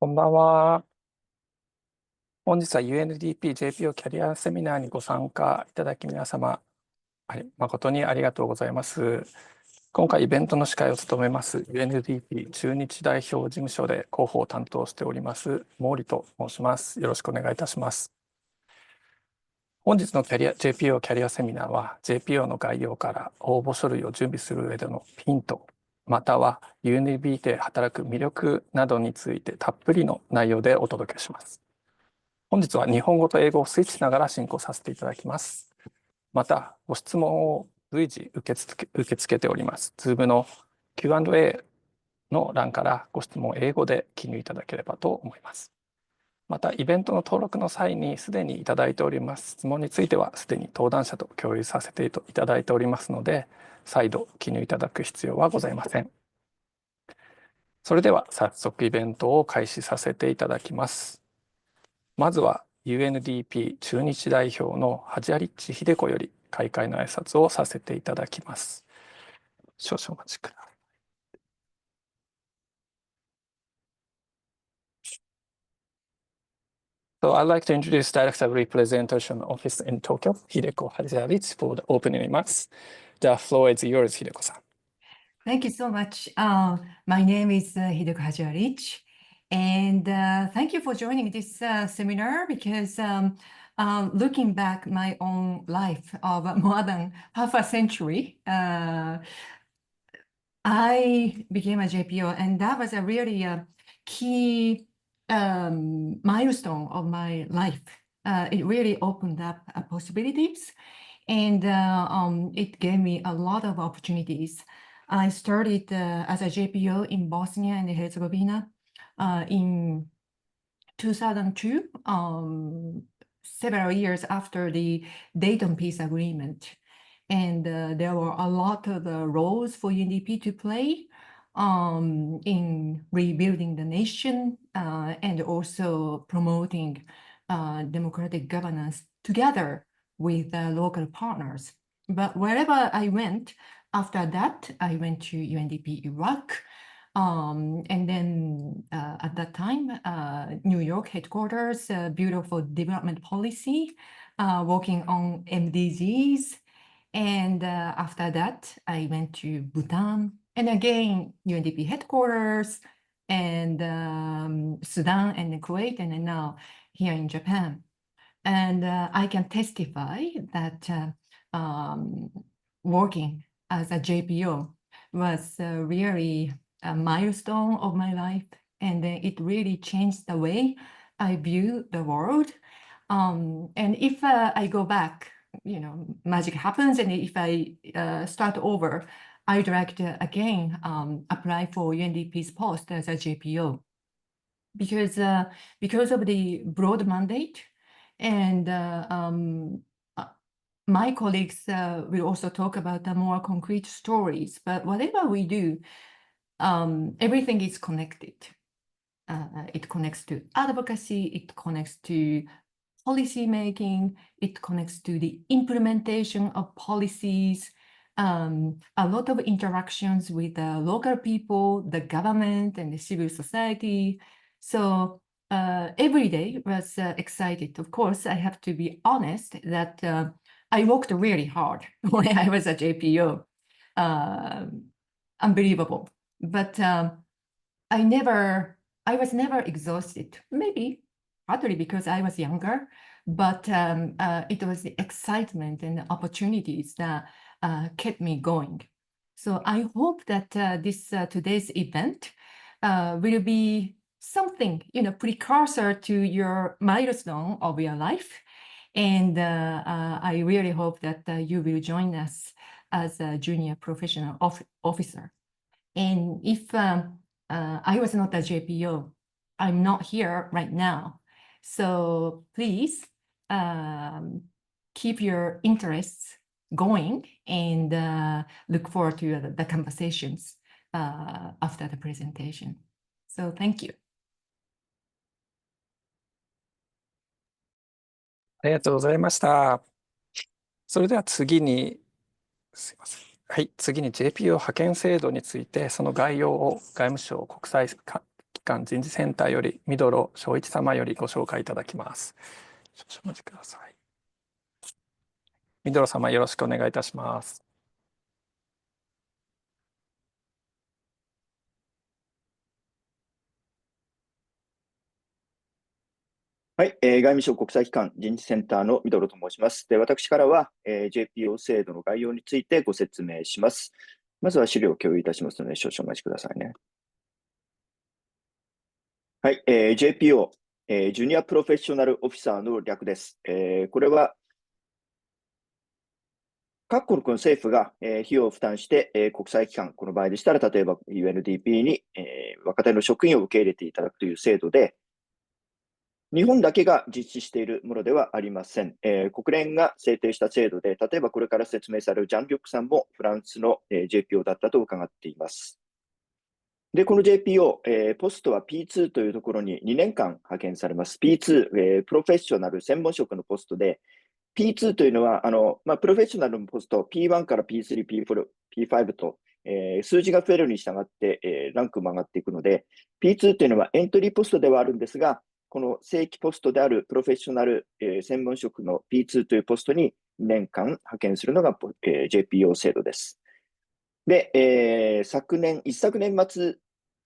こんばんは。本日は UNDP JPO キャリアセミナーにご参加いただき皆様、誠にありがとうございます。今回イベントの司会を務めます UNDP 駐日代表事務所で広報を担当しております毛利と申します。よろしくお願いいたします。本日のJPO キャリアセミナーは JPO の概要から応募書類を準備する上でのヒント、または UNDP で働く魅力などについてたっぷりの内容でお届けします。本日は日本語と英語をスイッチしながら進行させていただきます。また、ご質問を随時受け付けております。Zoom の Q&A の欄からご質問を英語で記入いただければと思います。また、イベントの登録の際にすでにいただいております質問については、すでに登壇者と共有させていただいておりますので、再度記入いただく必要はございません。それでは、早速イベントを開始させていただきます。まずは UNDP 駐日代表のハジャリッチ秀子より開会の挨拶をさせていただきます。少々お待ちください。So I'd like to introduce Director of Representation Office in Tokyo, Hideko Hajarich, for the opening remarks. The floor is yours, Hideko-san. Thank you so much. My name is Hideko Hajarich, and thank you for joining this seminar because looking back my own life of more than half a century, I became a JPO, and that was a really key milestone of my life. It really opened up possibilities, and it gave me a lot of opportunities. I started as a JPO in Bosnia and Herzegovina in 2002, several years after the Dayton Peace Agreement. And there were a lot of roles for UNDP to play in rebuilding the nation and also promoting democratic governance together with local partners. But wherever I went, after that, I went to UNDP Iraq. And then at that time, New York headquarters, beautiful development policy, working on MDGs. And after that, I went to Bhutan, and again, UNDP headquarters, and Sudan and Kuwait, and then now here in Japan. And I can testify that working as a JPO was really a milestone of my life, and it really changed the way I view the world. And if I go back, magic happens, and if I start over, I'd like to again apply for UNDP's post as a JPO because of the broad mandate, and my colleagues will also talk about the more concrete stories. But whatever we do, everything is connected. It connects to advocacy, it connects to policy making, it connects to the implementation of policies, a lot of interactions with the local people, the government, and the civil society. So every day was excited. Of course, I have to be honest that I worked really hard when I was a JPO. Unbelievable. But I was never exhausted. Maybe partly because I was younger, but it was the excitement and the opportunities that kept me going. So I hope that today's event will be something, precursor to your milestone of your life. And I really hope that you will join us as a junior professional officer. And if I was not a JPO, I'm not here right now. So please keep your interests going and look forward to the conversations after the presentation. So thank you. ありがとうございました。それでは次に、すいません。はい、次に JPO 派遣制度について、その概要を外務省国際機関人事センターより御泥正一様よりご紹介いただきます。少々お待ちください。御泥様、よろしくお願いいたします。はい、外務省国際機関人事センターの御泥と申します。で、私からは、JPO 制度の概要についてご説明します。まずは資料を共有いたしますので、少々お待ちくださいね。はい、JPO、ジュニアプロフェッショナルオフィサーの略です。これは各国の政府が、費用を負担して、国際機関、この場合でしたら、例えば UNDP に、若手の職員を受け入れていただくという制度で、日本だけが実施しているものではありません。国連が制定した制度で、例えばこれから説明されるジャン・リュックさんもフランスの、JPO だったと伺っています。で、この JPO、ポストは P2 というところに2年間派遣されます。P2、プロフェッショナル専門職のポストで、P2 というのは、プロフェッショナルのポスト、P1 から P3、P4、P5 と、数字が増えるに従って、ランクも上がっていくので、P2 というのはエントリーポストではあるんですが、この正規ポストであるプロフェッショナル、専門職の P2 というポストに年間派遣するのが、JPO 制度です。で、一昨年末、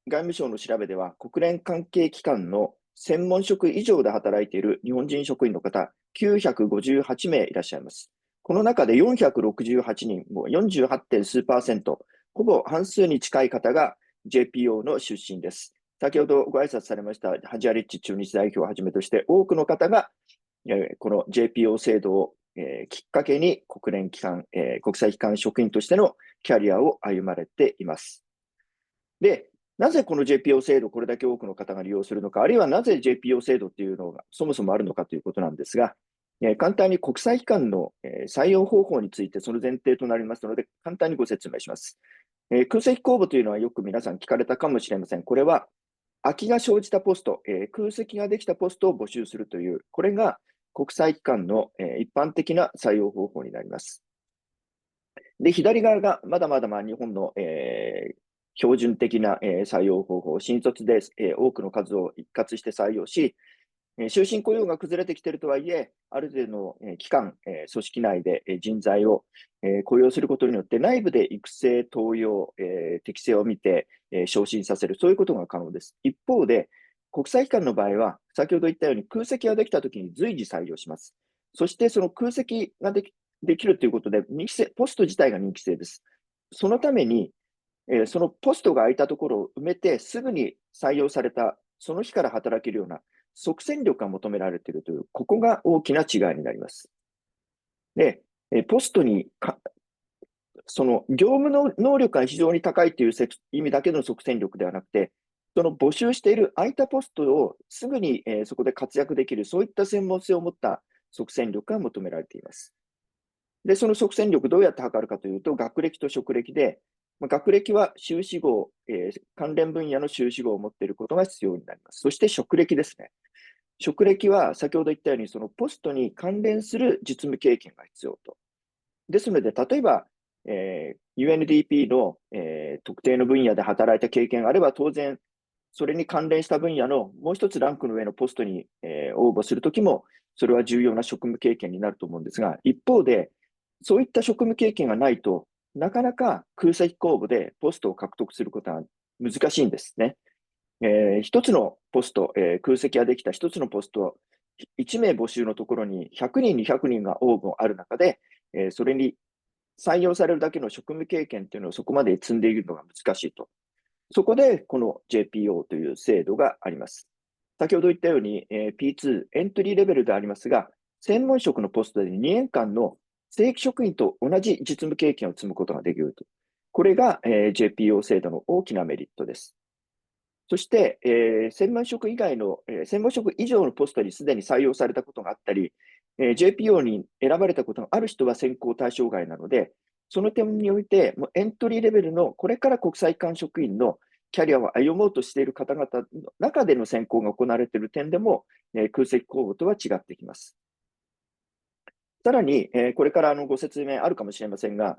外務省の調べでは、国連関係機関の専門職以上で働いている日本人職員の方、958名いらっしゃいます。この中で468人、もう 48. 数%、ほぼ半数に近い方が JPO の出身です。先ほどご挨拶されましたハジアリッチ駐日代表をはじめとして、多くの方がこの JPO 制度をきっかけに国連機関、国際機関職員としてのキャリアを歩まれています。で、なぜこの JPO 制度をこれだけ多くの方が利用するのか、あるいはなぜ JPO 制度っていうのがそもそもあるのかということなんですが、簡単に国際機関の採用方法についてその前提となりますので、簡単にご説明します。空席公募というのはよく皆さん聞かれたかもしれません。これは空きが生じたポスト、空席ができたポストを募集するという、これが国際機関の一般的な採用方法になります。で、左側がまだまだ日本の標準的な採用方法、新卒で多くの数を一括して採用し、終身雇用が崩れてきているとはいえ、ある程度の期間、組織内で人材を雇用することによって、内部で育成、登用、適性を見て昇進させる、そういうことが可能です。一方で、国際機関の場合は、先ほど言ったように空席ができたときに随時採用します。そしてその空席ができるということで、ポスト自体が任期制です。そのために、そのポストが空いたところを埋めて、すぐに採用された、その日から働けるような即戦力が求められているという、ここが大きな違いになります。で、ポストにその業務の能力が非常に高いという意味だけの即戦力ではなくて、その募集している空いたポストをすぐにそこで活躍できる、そういった専門性を持った即戦力が求められています。で、その即戦力どうやって測るかというと、学歴と職歴で、学歴は修士号、関連分野の修士号を持っていることが必要になります。そして職歴ですね。職歴は先ほど言ったように、そのポストに関連する実務経験が必要と。ですので、例えば、UNDP の、特定の分野で働いた経験があれば、当然、それに関連した分野のもう一つランクの上のポストに、応募するときも、それは重要な職務経験になると思うんですが、一方で、そういった職務経験がないとなかなか空席公募でポストを獲得することは難しいんですね。一つのポスト、空席ができた一つのポスト、1名募集のところに100人、200人が応募ある中で、それに採用されるだけの職務経験というのをそこまで積んでいるのが難しいと。そこで、この JPO という制度があります。先ほど言ったように、P2、エントリーレベルでありますが、専門職のポストで2年間の正規職員と同じ実務経験を積むことができると。これが、JPO 制度の大きなメリットです。そして、専門職以上のポストにすでに採用されたことがあったり、JPO に選ばれたことがある人は選考対象外なので、その点において、エントリーレベルのこれから国際機関職員のキャリアを歩もうとしている方々の中での選考が行われている点でも、空席公募とは違ってきます。さらに、これからご説明あるかもしれませんが、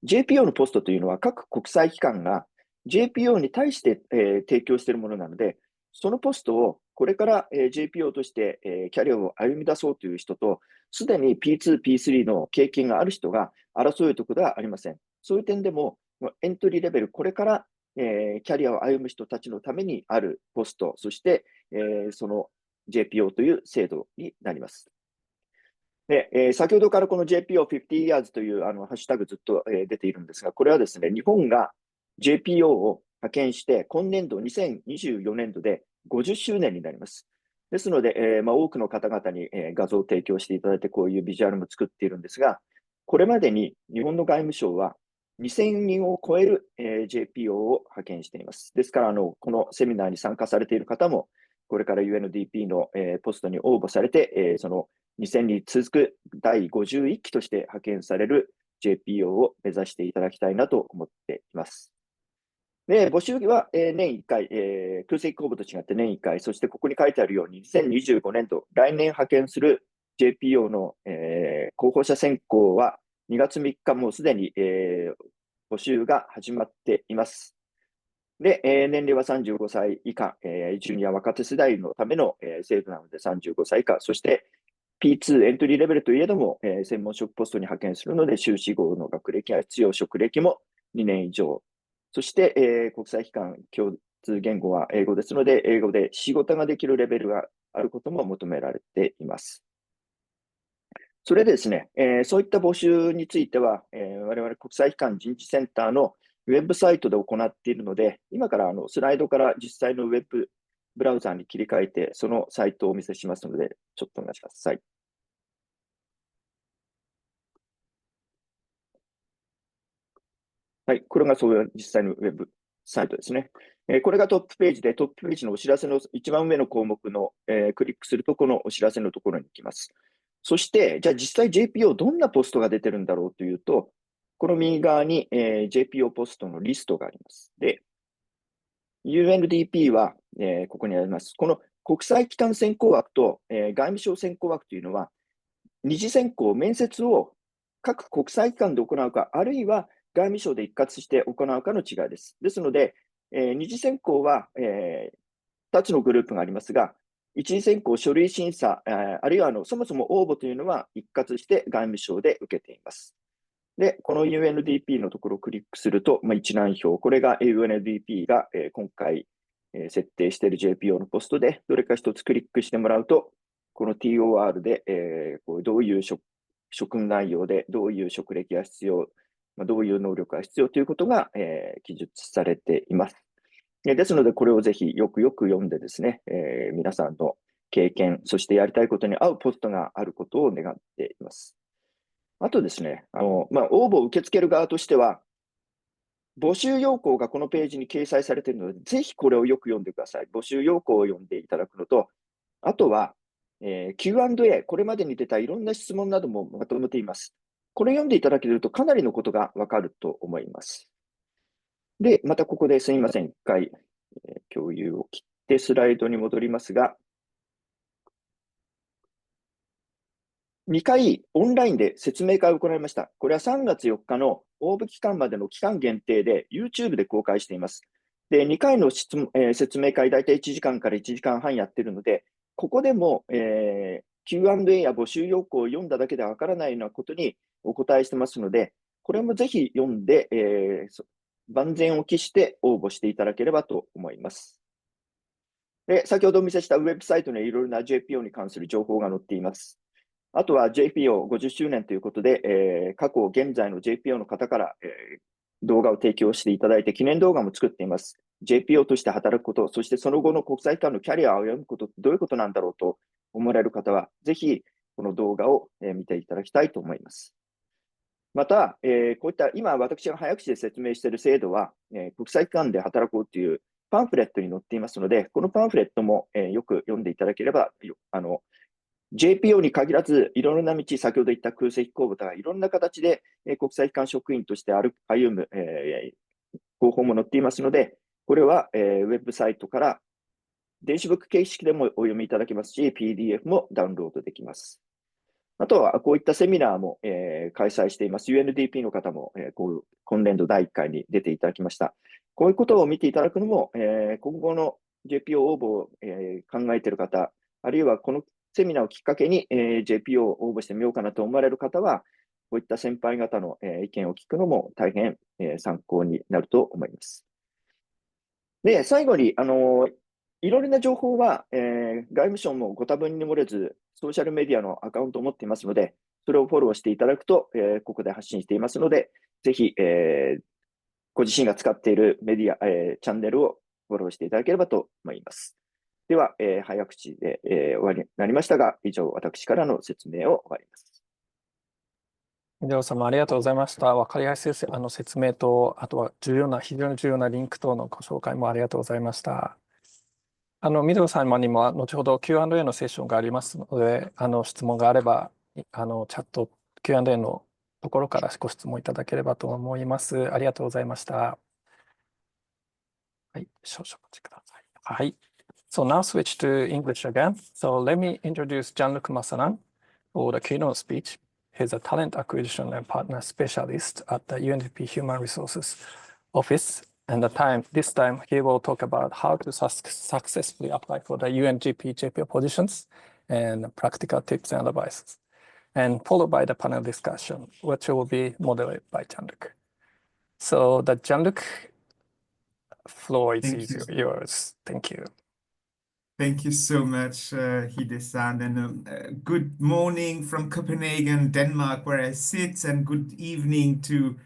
JPO のポストというのは各国際機関が JPO に対して、提供しているものなので、そのポストをこれから、JPO として、キャリアを歩み出そうという人と、すでに P2、P3 の経験がある人が争うということはありません。そういう点でも、エントリーレベル、これから、キャリアを歩む人たちのためにあるポスト、そして、その JPO という制度になります。で、先ほどからこの JPO50 years というハッシュタグずっと、出ているんですが、これはですね、日本が JPO を派遣して、今年度2024年度で50周年になります。ですので、多くの方々に、画像を提供していただいて、こういうビジュアルも作っているんですが、これまでに日本の外務省は2000人を超える、JPO を派遣しています。ですから、このセミナーに参加されている方も、これから UNDP の、ポストに応募されて、その2000に続く第51期として派遣される JPO を目指していただきたいなと思っています。で、募集は年1回、空席公募と違って年1回、そしてここに書いてあるように2025年度、来年派遣する JPO の、候補者選考は2月3日もうすでに、募集が始まっています。で、年齢は35歳以下、ジュニア若手世代のための、制度なので35歳以下、そして P2 エントリーレベルといえども、専門職ポストに派遣するので、修士号の学歴や必要職歴も2年以上。そして、国際機関共通言語は英語ですので、英語で仕事ができるレベルがあることも求められています。それでですね、そういった募集については、我々国際機関人事センターのウェブサイトで行っているので、今からスライドから実際のウェブブラウザーに切り替えて、そのサイトをお見せしますので、ちょっとお願いします。はい、これがそういう実際のウェブサイトですね。これがトップページで、トップページのお知らせの一番上の項目の、クリックすると、このお知らせのところに行きます。そして、じゃあ実際 JPO どんなポストが出てるんだろうというと、この右側に、JPO ポストのリストがあります。で、UNDP は、ここにあります。この国際機関選考枠と、外務省選考枠というのは、二次選考、面接を各国際機関で行うか、あるいは外務省で一括して行うかの違いです。ですので、二次選考は、2つのグループがありますが、一次選考、書類審査、あるいはそもそも応募というのは一括して外務省で受けています。で、この UNDP のところをクリックすると、一覧表、これが UNDP が、今回、設定している JPO のポストで、どれか一つクリックしてもらうと、この TOR で、どういう職務内容で、どういう職歴が必要、どういう能力が必要ということが、記述されています。ですので、これをぜひよくよく読んでですね、皆さんの経験、そしてやりたいことに合うポストがあることを願っています。あとですね、応募を受け付ける側としては、募集要項がこのページに掲載されているので、ぜひこれをよく読んでください。募集要項を読んでいただくのと、あとは、Q&A、これまでに出たいろんな質問などもまとめています。これ読んでいただけるとかなりのことがわかると思います。で、またここですみません。一回、共有を切ってスライドに戻りますが、2回オンラインで説明会を行いました。これは3月4日の応募期間までの期間限定で YouTube で公開しています。で、2回の説明会、だいたい1時間から1時間半やってるので、ここでも、Q&A や募集要項を読んだだけでわからないようなことにお答えしてますので、これもぜひ読んで、万全を期して応募していただければと思います。で、先ほどお見せしたウェブサイトにはいろいろな JPO に関する情報が載っています。あとは JPO50 周年ということで、過去、現在の JPO の方から、動画を提供していただいて、記念動画も作っています。JPO として働くこと、そしてその後の国際機関のキャリアを歩むことってどういうことなんだろうと思われる方は、ぜひこの動画を見ていただきたいと思います。また、こういった今私が早口で説明している制度は、国際機関で働こうというパンフレットに載っていますので、このパンフレットも、よく読んでいただければ、JPO に限らず、いろんな道、先ほど言った空席公募とか、いろんな形で、国際機関職員として歩む、方法も載っていますので、これは、ウェブサイトから電子ブック形式でもお読みいただけますし、PDF もダウンロードできます。あとは、こういったセミナーも、開催しています。UNDP の方も、今年度第1回に出ていただきました。こういうことを見ていただくのも、今後の JPO 応募を、考えている方、あるいはこのセミナーをきっかけに、JPO を応募してみようかなと思われる方は、こういった先輩方の、意見を聞くのも大変、参考になると思います。で、最後に、いろいろな情報は、外務省もご多分に漏れず、ソーシャルメディアのアカウントを持っていますので、それをフォローしていただくと、ここで発信していますので、ぜひ、ご自身が使っているメディア、チャンネルをフォローしていただければと思います。では、早口で、終わりになりましたが、以上、私からの説明を終わります。ミドル様、ありがとうございました。わかりやすい説明と、あとは非常に重要なリンク等のご紹介もありがとうございました。ミドル様にも後ほど Q&A のセッションがありますので、質問があれば、チャット Q&A のところからご質問いただければと思います。ありがとうございました。はい、少々お待ちください。はい。So now switch to English again. So let me introduce Jean-Luc Massaran for the keynote speech. He's a talent acquisition and partner specialist at the UNDP Human Resources Office. And this time he will talk about how to successfully apply for the UNDP JPO positions and practical tips and advices. And followed by the panel discussion, which will be moderated by Jean-Luc. So the Jean-Luc floor is yours. Thank you. Thank you so much, Hide-san, and good morning from Copenhagen, Denmark, where I sit, and good evening to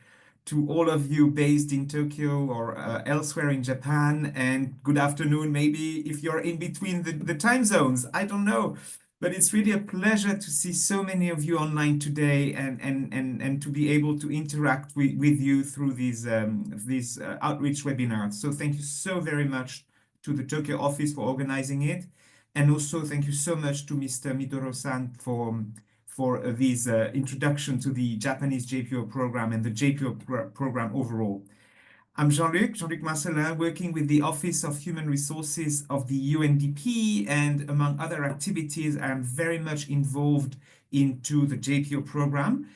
all of you based in Tokyo or elsewhere in Japan, and good afternoon, maybe if you're in between the time zones, I don't know. But it's really a pleasure to see so many of you online today and to be able to interact with you through these outreach webinars. So thank you so very much to the Tokyo office for organizing it. And also thank you so much to Mr. Midoro-san for this introduction to the Japanese JPO program and the JPO program overall. I'm Jean-Luc Masselin, working with the Office of Human Resources of the UNDP, and among other activities, I'm very much involved into the JPO program.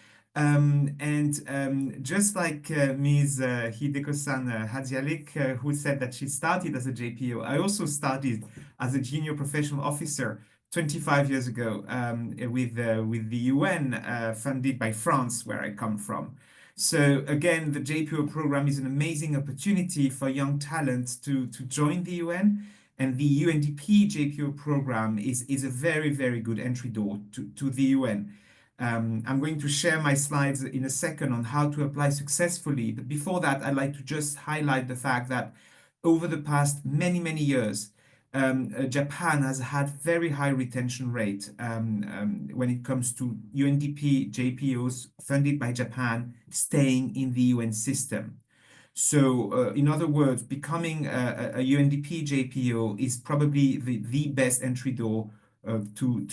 Just like Ms. Hideko-san Hadzialik, who said that she started as a JPO, I also started as a junior professional officer 25 years ago with the UN, funded by France, where I come from. So again, the JPO program is an amazing opportunity for young talent to join the UN, and the UNDP JPO program is a very, very good entry door to the UN. I'm going to share my slides in a second on how to apply successfully. But before that, I'd like to just highlight the fact that over the past many, many years, Japan has had very high retention rate when it comes to UNDP JPOs funded by Japan staying in the UN system. So in other words, becoming a UNDP JPO is probably the best entry door to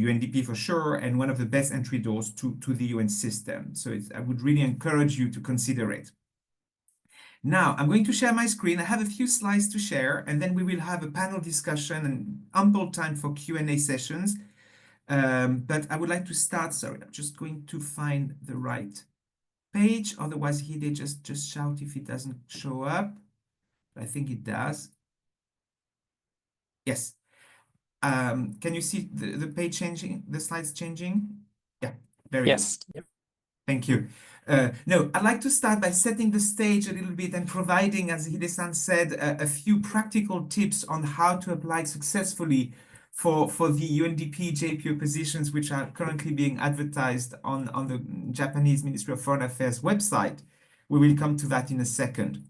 UNDP for sure, and one of the best entry doors to the UN system. So I would really encourage you to consider it. Now, I'm going to share my screen. I have a few slides to share, and then we will have a panel discussion and ample time for Q&A sessions. But I would like to start, sorry, I'm just going to find the right page. Otherwise, Hide just shout if it doesn't show up. I think it does. Yes. Can you see the page changing, the slides changing? Yeah, very good. Yes. Yep. Thank you. No, I'd like to start by setting the stage a little bit and providing, as Hide-san said, a few practical tips on how to apply successfully for the UNDP JPO positions, which are currently being advertised on the Japanese Ministry of Foreign Affairs website. We will come to that in a second.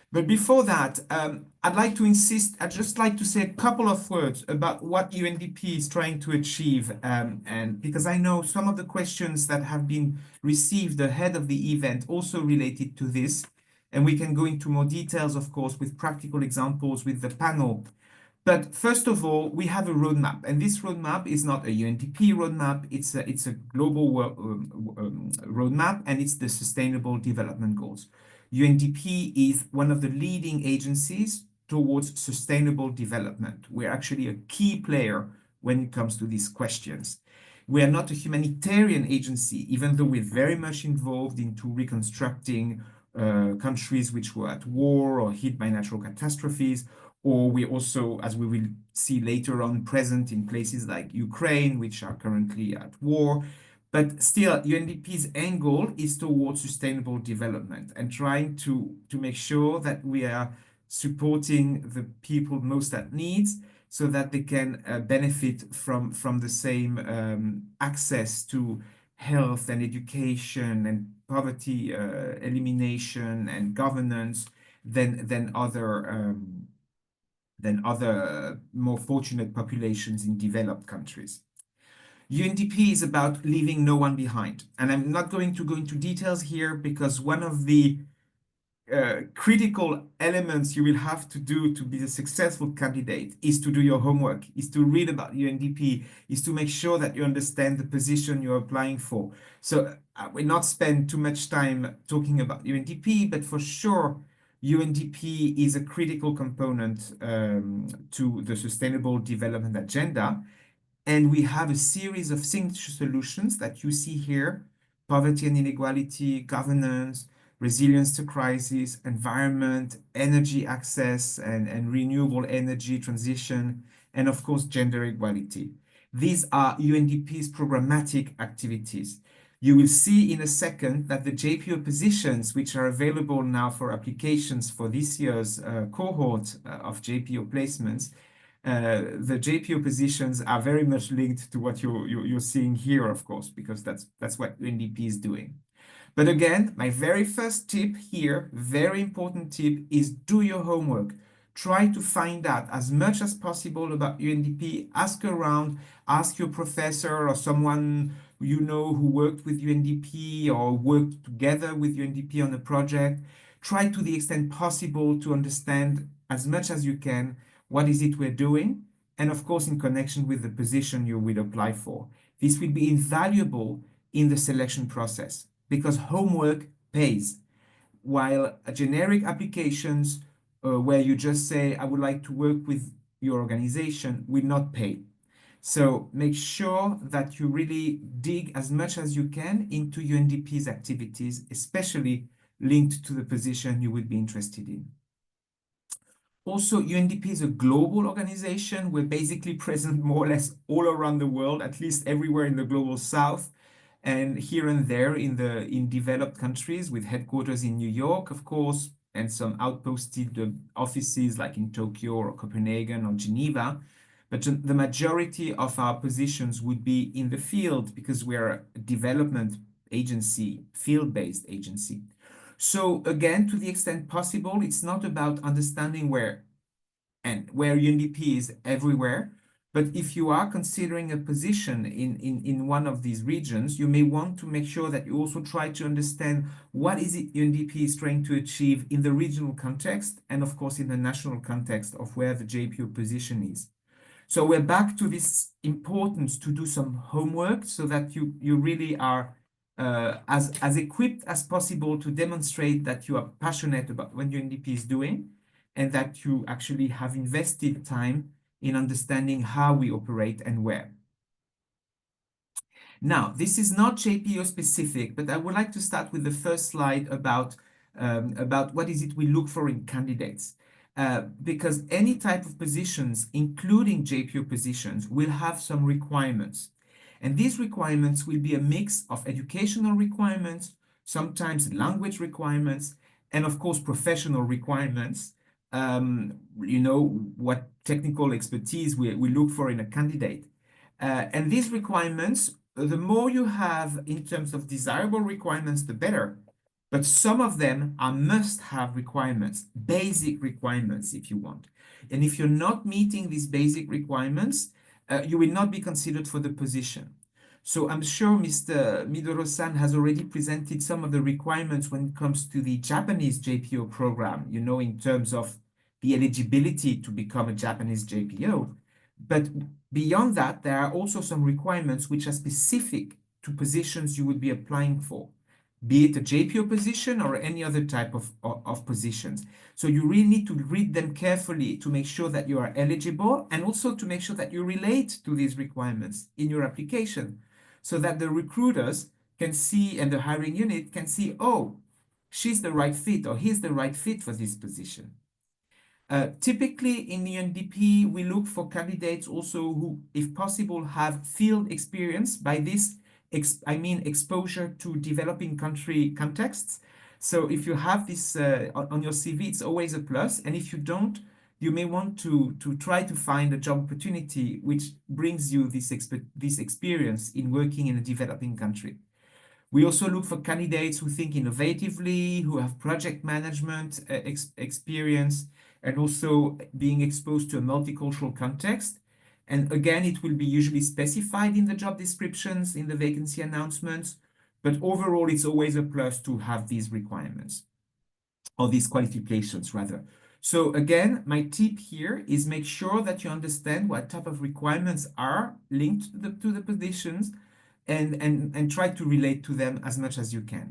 But before that, I'd just like to say a couple of words about what UNDP is trying to achieve. And because I know some of the questions that have been received ahead of the event also related to this. And we can go into more details, of course, with practical examples with the panel. But first of all, we have a roadmap, and this roadmap is not a UNDP roadmap. It's a global roadmap, and it's the Sustainable Development Goals. UNDP is one of the leading agencies towards sustainable development. We're actually a key player when it comes to these questions. We are not a humanitarian agency, even though we're very much involved into reconstructing countries which were at war or hit by natural catastrophes, or we also, as we will see later on, present in places like Ukraine, which are currently at war. But still, UNDP's end goal is towards sustainable development and trying to make sure that we are supporting the people most at needs so that they can benefit from the same access to health and education and poverty elimination and governance than other more fortunate populations in developed countries. UNDP is about leaving no one behind. And I'm not going to go into details here because one of the critical elements you will have to do to be a successful candidate is to do your homework, is to read about UNDP, is to make sure that you understand the position you're applying for. So I will not spend too much time talking about UNDP, but for sure, UNDP is a critical component to the Sustainable Development Agenda. And we have a series of solutions that you see here: poverty and inequality, governance, resilience to crisis, environment, energy access, and renewable energy transition, and of course, gender equality. These are UNDP's programmatic activities. You will see in a second that the JPO positions, which are available now for applications for this year's cohort of JPO placements, the JPO positions are very much linked to what you're seeing here, of course, because that's what UNDP is doing. But again, my very first tip here, very important tip, is do your homework. Try to find out as much as possible about UNDP. Ask around, ask your professor or someone you know who worked with UNDP or worked together with UNDP on a project. Try to the extent possible to understand as much as you can what is it we're doing, and of course in connection with the position you will apply for. This will be invaluable in the selection process because homework pays, while generic applications where you just say, I would like to work with your organization, will not pay. So make sure that you really dig as much as you can into UNDP's activities, especially linked to the position you would be interested in. Also, UNDP is a global organization. We're basically present more or less all around the world, at least everywhere in the global south, and here and there in developed countries, with headquarters in New York, of course, and some outposted offices like in Tokyo or Copenhagen or Geneva. But the majority of our positions would be in the field because we are a development agency, field-based agency. So again, to the extent possible, it's not about understanding where UNDP is everywhere, but if you are considering a position in one of these regions, you may want to make sure that you also try to understand what is it UNDP is trying to achieve in the regional context and of course in the national context of where the JPO position is. So we're back to this importance to do some homework so that you really are as equipped as possible to demonstrate that you are passionate about what UNDP is doing and that you actually have invested time in understanding how we operate and where. Now, this is not JPO specific, but I would like to start with the first slide about what is it we look for in candidates. Because any type of positions, including JPO positions, will have some requirements. And these requirements will be a mix of educational requirements, sometimes language requirements, and of course, professional requirements. You know, what technical expertise we look for in a candidate. And these requirements, the more you have in terms of desirable requirements, the better. But some of them are must-have requirements, basic requirements, if you want. And if you're not meeting these basic requirements, you will not be considered for the position. So I'm sure Mr. Midoro-san has already presented some of the requirements when it comes to the Japanese JPO program, you know, in terms of the eligibility to become a Japanese JPO. But beyond that, there are also some requirements which are specific to positions you would be applying for, be it a JPO position or any other type of positions. So you really need to read them carefully to make sure that you are eligible and also to make sure that you relate to these requirements in your application. so that the recruiters can see and the hiring unit can see, oh, she's the right fit or he's the right fit for this position. Typically in the UNDP, we look for candidates also who, if possible, have field experience. By this, I mean exposure to developing country contexts. So if you have this on your CV, it's always a plus. And if you don't, you may want to try to find a job opportunity which brings you this experience in working in a developing country. We also look for candidates who think innovatively, who have project management experience, and also being exposed to a multicultural context. And again, it will be usually specified in the job descriptions, in the vacancy announcements, but overall, it's always a plus to have these requirements, or these qualifications rather. So again, my tip here is make sure that you understand what type of requirements are linked to the positions, and try to relate to them as much as you can.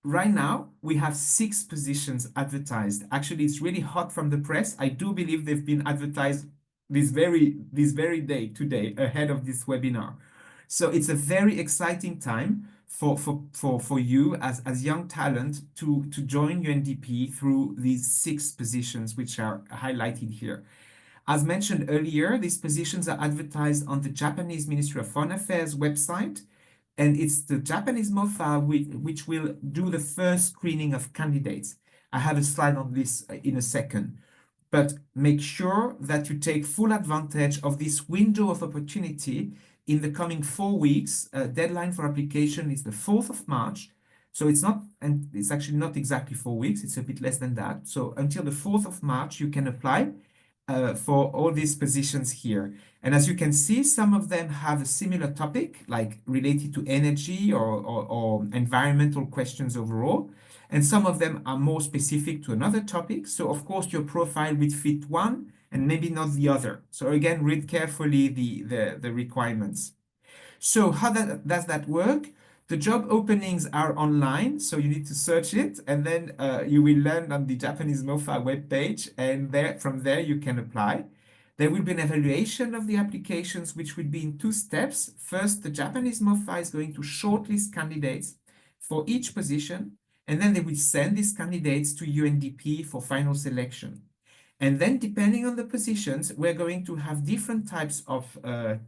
Right now, we have 6 positions advertised. Actually, it's really hot from the press. I do believe they've been advertised this very day, today, ahead of this webinar. So it's a very exciting time for you as young talent to join UNDP through these 6 positions, which are highlighted here. As mentioned earlier, these positions are advertised on the Japanese Ministry of Foreign Affairs website, and it's the Japanese MOFA which will do the first screening of candidates. I have a slide on this in a second, but make sure that you take full advantage of this window of opportunity in the coming 4 weeks. Deadline for application is the 4th of March. So it's actually not exactly 4 weeks, it's a bit less than that. So until the 4th of March, you can apply for all these positions here. And as you can see, some of them have a similar topic, like related to energy or environmental questions overall. And some of them are more specific to another topic. So of course, your profile would fit one and maybe not the other. So again, read carefully the requirements. So how does that work? The job openings are online, so you need to search it, and then you will land on the Japanese MOFA webpage, and from there you can apply. There will be an evaluation of the applications, which will be in 2 steps. First, the Japanese MOFA is going to shortlist candidates for each position, and then they will send these candidates to UNDP for final selection. And then, depending on the positions, we're going to have different types of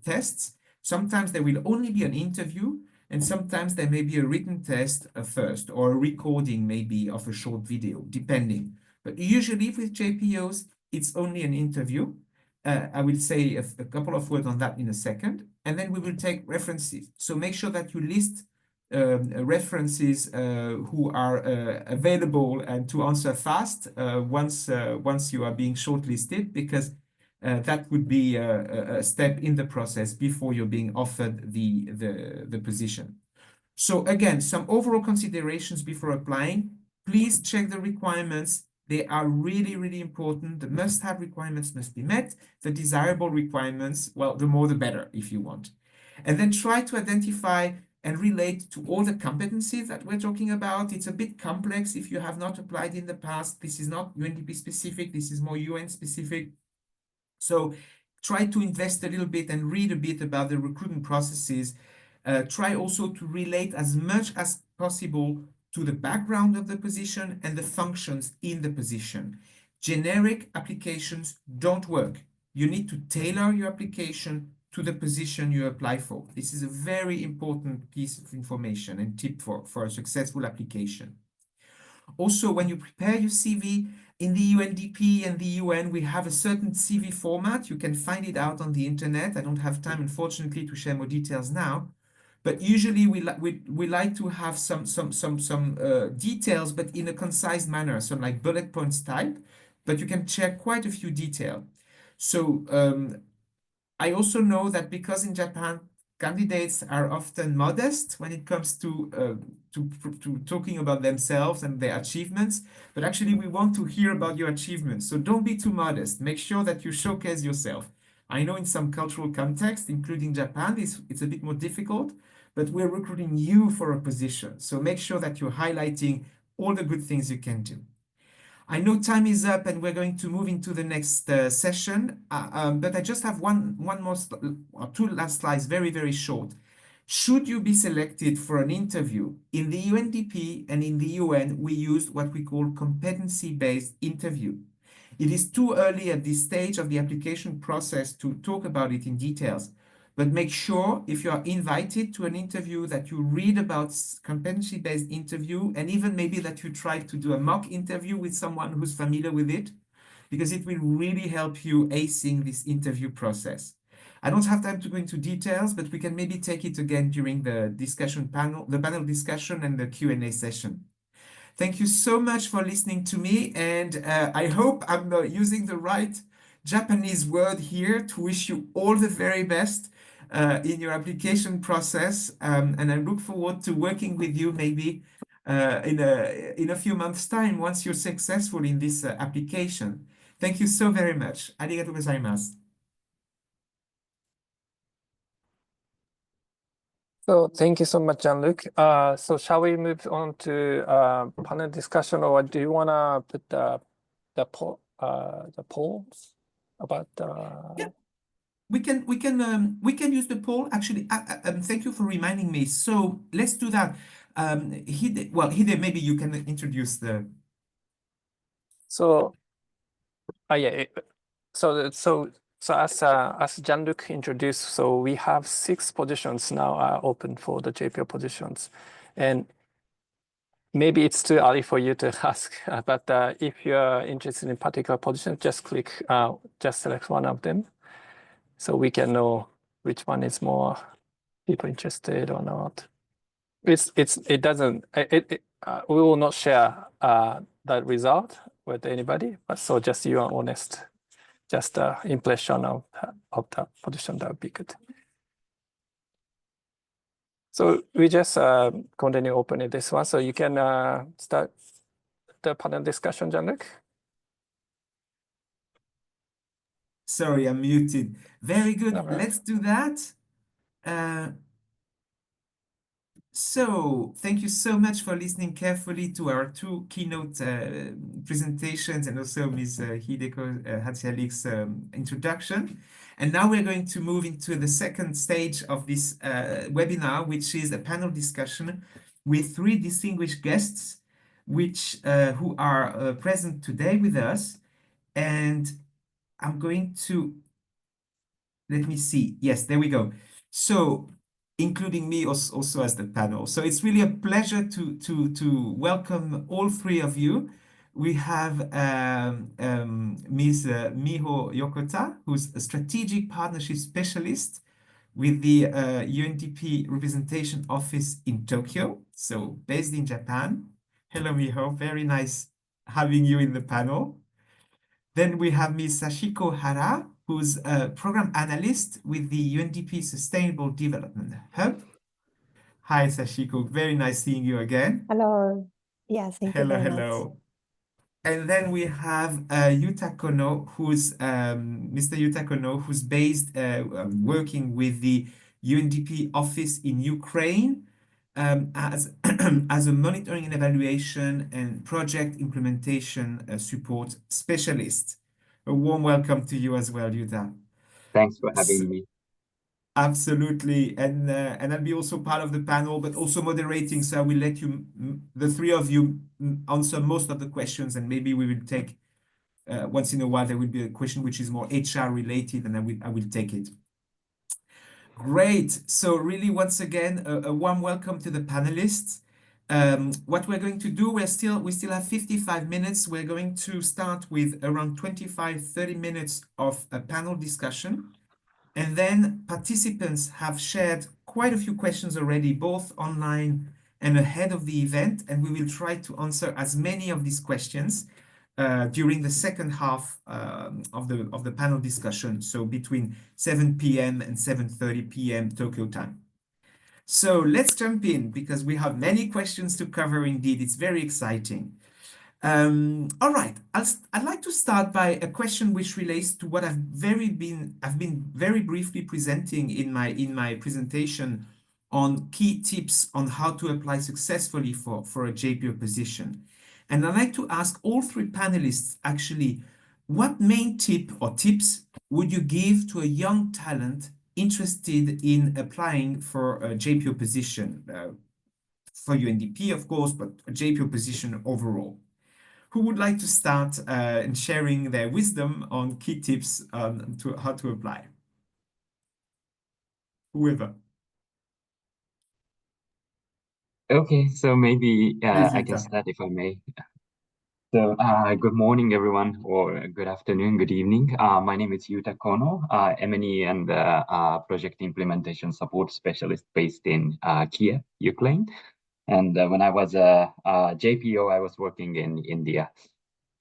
tests. Sometimes there will only be an interview, and sometimes there may be a written test first, or a recording maybe of a short video, depending. But usually with JPOs, it's only an interview. I will say a couple of words on that in a second, and then we will take references. So make sure that you list references who are available and to answer fast once you are being shortlisted, because that would be a step in the process before you're being offered the position. So again, some overall considerations before applying. Please check the requirements. They are really, really important. The must-have requirements must be met. The desirable requirements, well, the more the better if you want. And then try to identify and relate to all the competencies that we're talking about. It's a bit complex if you have not applied in the past. This is not UNDP specific. This is more UN specific. So try to invest a little bit and read a bit about the recruitment processes. Try also to relate as much as possible to the background of the position and the functions in the position. Generic applications don't work. You need to tailor your application to the position you apply for. This is a very important piece of information and tip for a successful application. Also, when you prepare your CV, in the UNDP and the UN, we have a certain CV format. You can find it out on the internet. I don't have time, unfortunately, to share more details now. But usually we like to have some details, but in a concise manner, some like bullet points type, but you can share quite a few details. So I also know that because in Japan, candidates are often modest when it comes to talking about themselves and their achievements, but actually we want to hear about your achievements. So don't be too modest. Make sure that you showcase yourself. I know in some cultural contexts, including Japan, it's a bit more difficult, but we're recruiting you for a position. So make sure that you're highlighting all the good things you can do. I know time is up and we're going to move into the next session, but I just have one more or two last slides, very, very short. Should you be selected for an interview, in the UNDP and in the UN, we use what we call competency-based interview. It is too early at this stage of the application process to talk about it in details, but make sure if you are invited to an interview that you read about competency-based interview, and even maybe that you try to do a mock interview with someone who's familiar with it, because it will really help you acing this interview process. I don't have time to go into details, but we can maybe take it again during the discussion panel, the panel discussion and the Q&A session. Thank you so much for listening to me, and I hope I'm using the right Japanese word here to wish you all the very best in your application process, and I look forward to working with you maybe in a few months' time once you're successful in this application. Thank you so very much. ありがとうございます。So thank you so much, Jean-Luc. So shall we move on to panel discussion, or do you want to put the polls about Yeah. We can use the poll. Actually, thank you for reminding me. So let's do that. Hide, maybe you can introduce the. So yeah. So as Jean-Luc introduced, so we have 6 positions now open for the JPO positions, and maybe it's too early for you to ask, but if you're interested in particular position, just select one of them, so we can know which one is more people interested or not. We will not share that result with anybody, but so just your honest. Just impression of the position, that would be good. So we just continue opening this one. So you can start the panel discussion, Jean-Luc. Sorry, I'm muted. Very good. All right. Let's do that. So thank you so much for listening carefully to our 2 keynote presentations, and also Ms. Hideko Hatsialik's introduction. And now we're going to move into the second stage of this webinar, which is a panel discussion with 3 distinguished guests, who are present today with us. And I'm going to, let me see. Yes, there we go. So including me also as the panel. So it's really a pleasure to welcome all 3 of you. We have Ms. Miho Yokota, who's a strategic partnership specialist with the UNDP representation office in Tokyo, so based in Japan. Hello, Miho. Very nice having you in the panel. Then we have Ms. Sashiko Hara, who's a program analyst with the UNDP Sustainable Development Hub. Hi, Sashiko. Very nice seeing you again. Hello. Yeah, thank you very much. Hello. And then we have Yuta Kono, who's Mr. Yuta Kono, who's based working with the UNDP office in Ukraine as as a monitoring and evaluation and project implementation support specialist. A warm welcome to you as well, Yuta. Thanks for having me. Absolutely, and I'll be also part of the panel, but also moderating. So I will let you, the 3 of you, answer most of the questions, and maybe we will take once in a while there will be a question which is more HR related, and I will take it. Great. So really, once again, a warm welcome to the panelists. What we're going to do, we still have 55 minutes. We're going to start with around 25-30 minutes of a panel discussion. And then participants have shared quite a few questions already, both online and ahead of the event. And we will try to answer as many of these questions during the second half of the panel discussion. So between 7 p.m. and 7:30 p.m. Tokyo time. So let's jump in because we have many questions to cover indeed. It's very exciting. All right, I'd like to start by a question which relates to what I've been very briefly presenting in my presentation on key tips on how to apply successfully for a JPO position. And I'd like to ask all three panelists actually, what main tip or tips would you give to a young talent interested in applying for a JPO position, for UNDP, of course, but a JPO position overall? Who would like to start in sharing their wisdom on key tips on how to apply? Whoever. Okay, so maybe Please, I can Yuta. start if I may. So good morning, everyone, or good afternoon, good evening. My name is Yuta Kono, M&E and Project Implementation Support Specialist based in Kiev, Ukraine. And when I was a JPO, I was working in India.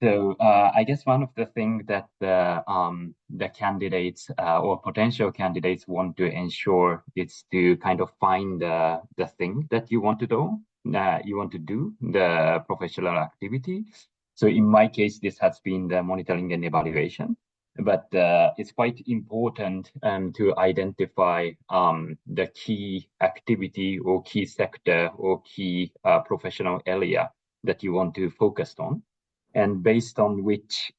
So I guess one of the things that the candidates or potential candidates want to ensure is to kind of find the thing that you want to do, the professional activity. So in my case, this has been the monitoring and evaluation. But it's quite important to identify the key activity or key sector or key professional area that you want to focus on, and based on which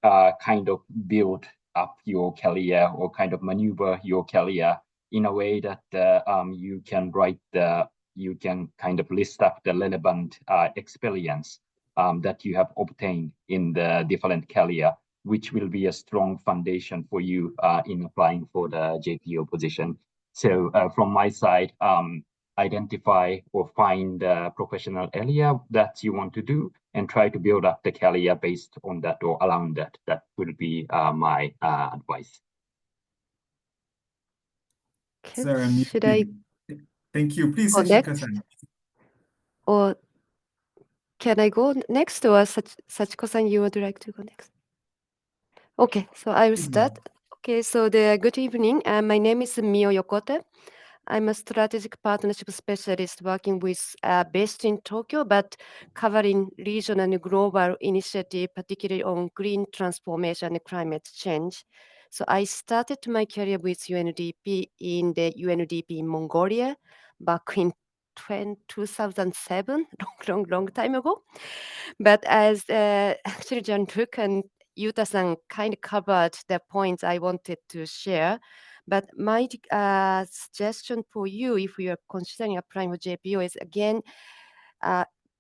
kind of build up your career or kind of maneuver your career in a way that you can kind of list up the relevant experience that you have obtained in the different career, which will be a strong foundation for you in applying for the JPO position. So from my side, identify or find the professional area that you want to do and try to build up the career based on that or around that. That will be my advice. Sarah, Should I thank you. Please, go next? Sachiko-san. Or can I go next, or Sachiko-san, you would like to go next? Okay, so I will Please go start. Okay, so good evening. My name is Mio Yokote. I'm a strategic partnership specialist working with based in Tokyo, but covering regional and global initiative, particularly on green transformation and climate change. So I started my career with UNDP in the UNDP in Mongolia back in 2007, long time ago. But as actually Jean-Luc and Yuta-san kind of covered the points I wanted to share. But my suggestion for you, if you are considering applying for JPO, is again,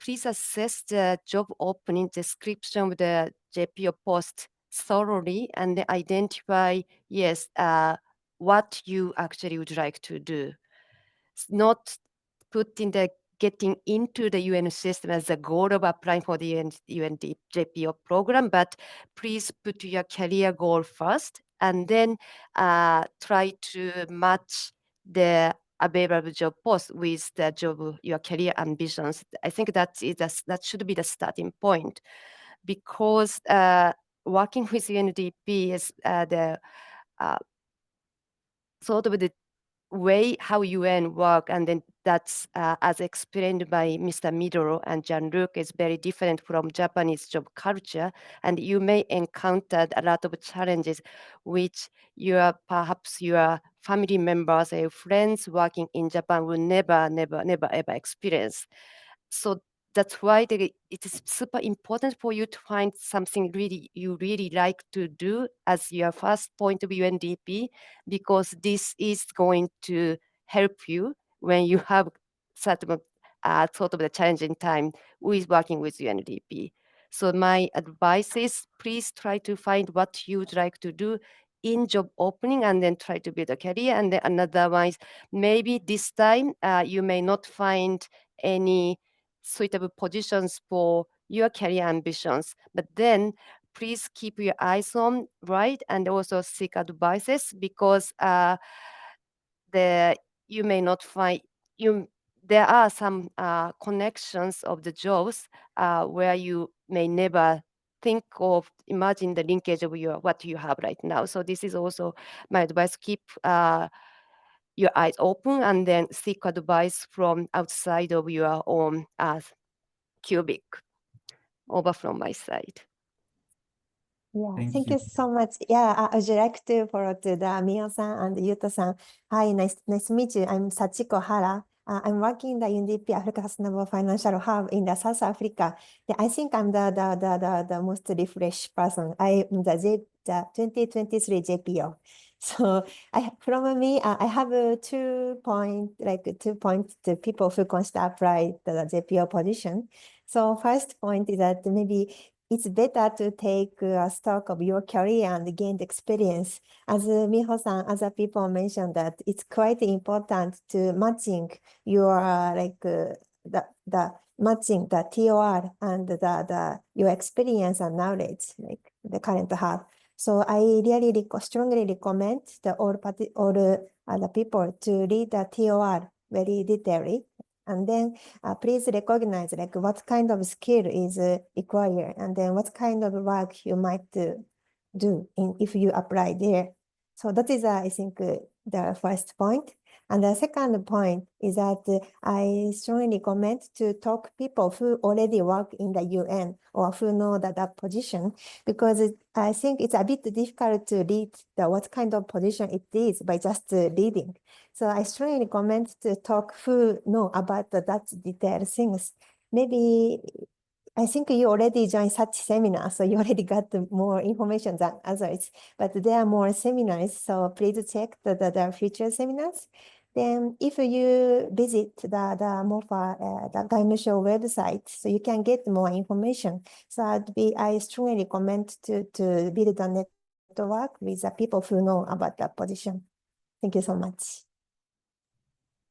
please assess the job opening description of the JPO post thoroughly and identify, yes, what you actually would like to do. Not put in the getting into the UN system as a goal of applying for the UNDP JPO program, but please put your career goal first and then try to match the available job post with the job, your career ambitions. I think that should be the starting point, because working with UNDP is the sort of the way how UN work, and then that's as explained by Mr. Midoro and Jean-Luc, is very different from Japanese job culture, and you may encounter a lot of challenges which perhaps your family members or friends working in Japan will never ever experience. So that's why it is super important for you to find something you really like to do as your first point of UNDP, because this is going to help you when you have sort of the challenging time with working with UNDP. So my advice is, please try to find what you would like to do in job opening and then try to build a career. And then otherwise, maybe this time you may not find any suitable positions for your career ambitions, but then please keep your eyes on, right? And also seek advices, because you may not find, there are some connections of the jobs where you may never think of, imagine the linkage of what you have right now. So this is also my advice: keep your eyes open and then seek advice from outside of your own cubic. Over from my side. Yeah, Thank thank you. you so much. Yeah, would you like to follow to the Mio-san and Yuta-san? Hi, nice to meet you. I'm Sachiko Hara I'm working in the UNDP Africa Sustainable Financial Hub in the South Africa. I think I'm the most refreshed person. I'm the 2023 JPO. So from me, I have 2 points to people who consider apply the JPO position. So first point is that maybe it's better to take a stock of your career and gain experience. As Miho-san, other people mentioned that it's quite important to matching your the matching the TOR and your experience and knowledge like the current have. So I really strongly recommend all other people to read the TOR very detailedly. And then please recognize like what kind of skill is required, and then what kind of work you might do if you apply there. So that is, I think, the first point. And the second point is that I strongly recommend to talk people who already work in the UN or who know that position, because I think it's a bit difficult to read what kind of position it is by just reading. So I strongly recommend to talk who know about that detailed things. Maybe I think you already joined such seminars, so you already got more information than others, but there are more seminars, so please check the future seminars. Then if you visit the Gaimusho website, so you can get more information. So I strongly recommend to build a network with the people who know about that position. Thank you so much.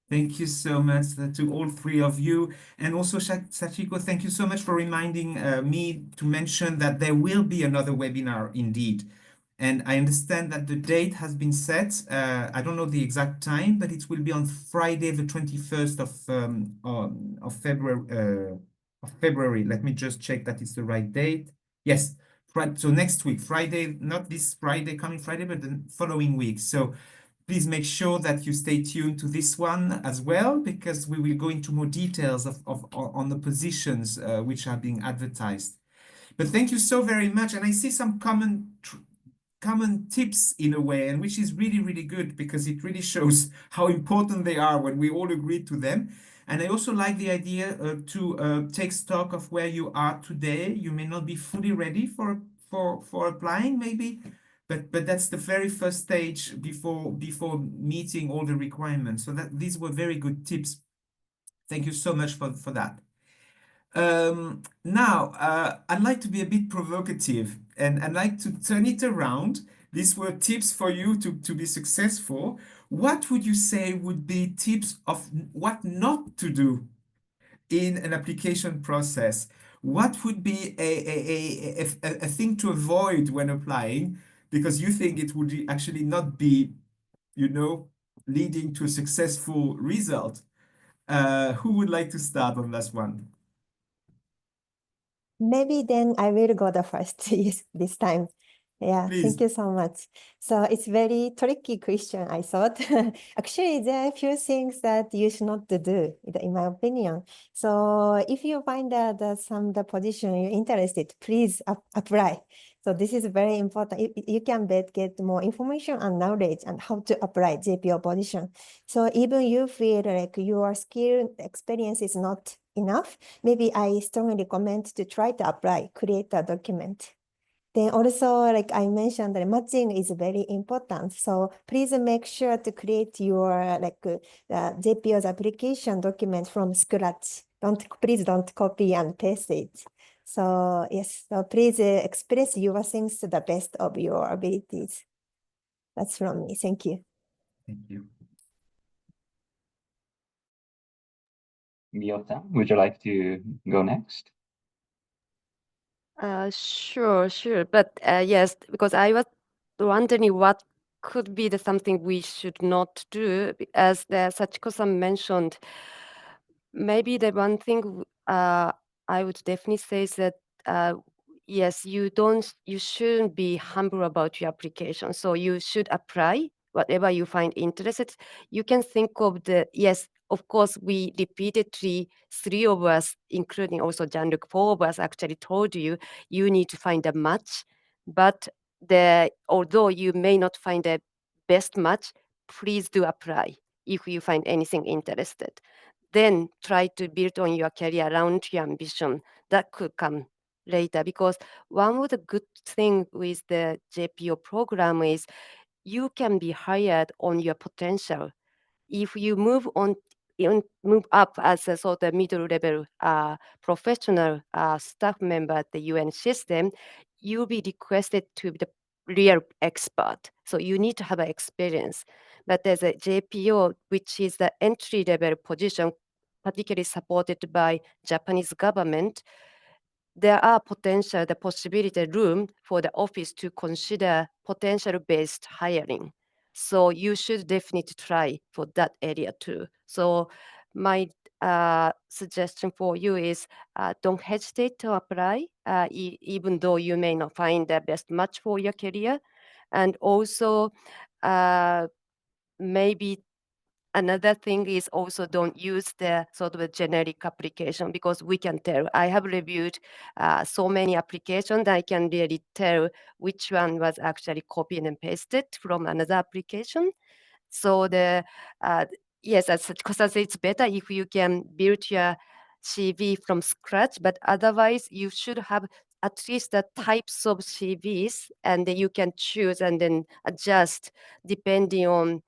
Thank you so much to all three of you. And also, Sachiko, thank you so much for reminding me to mention that there will be another webinar indeed. And I understand that the date has been set. I don't know the exact time, but it will be on Friday, the 21st of February. Let me just check that it's the right date. Yes, so next week, Friday, not this Friday, coming Friday, but the following week. So please make sure that you stay tuned to this one as well, because we will go into more details on the positions which are being advertised. But thank you so very much. And I see some common tips in a way, and which is really, really good, because it really shows how important they are when we all agree to them. And I also like the idea to take stock of where you are today. You may not be fully ready for applying, maybe, but that's the very first stage before meeting all the requirements. So these were very good tips. Thank you so much for that. Now, I'd like to be a bit provocative, and I'd like to turn it around. These were tips for you to be successful. What would you say would be tips of what not to do in an application process? What would be a thing to avoid when applying, because you think it would actually not be, leading to a successful result? Who would like to start on this one? Maybe then I will go the first this time. Yeah, Please. Thank you so much. So it's very tricky question, I thought. Actually, there are a few things that you should not do, in my opinion. So if you find that the position you're interested, please apply. So this is very important. You can get more information and knowledge and how to apply JPO position. So even you feel like your skill experience is not enough, maybe I strongly recommend to try to apply, create a document. Then also, like I mentioned, the matching is very important. So please make sure to create your JPO's application document from scratch. Please don't copy and paste it. So yes, so please express your things to the best of your abilities. That's from me. Thank you. Thank you. Ryota, would you like to go next? Sure. But yes, because I was wondering what could be something we should not do, as Sachiko-san mentioned. Maybe the one thing I would definitely say is that yes, you shouldn't be humble about your application. So you should apply whatever you find interested. You can think of yes, of course, we repeatedly, three of us, including also Jean-Luc, four of us actually told you need to find a match. But although you may not find the best match, please do apply. if you find anything interested. Then try to build on your career around your ambition. That could come later, because one of the good things with the JPO program is you can be hired on your potential. If you move up as a sort of middle level professional staff member at the UN system, you'll be requested to be the real expert. So you need to have an experience. But as a JPO, which is the entry level position, particularly supported by Japanese government, there are the possibility room for the office to consider potential-based hiring. So you should definitely try for that area too. So my suggestion for you is don't hesitate to apply, even though you may not find the best match for your career. And also maybe another thing is also don't use the sort of a generic application, because we can tell. I have reviewed so many applications, I can really tell which one was actually copied and pasted from another application. So yes, because it's better if you can build your CV from scratch, but otherwise you should have at least the types of CVs, and then you can choose and then adjust depending on,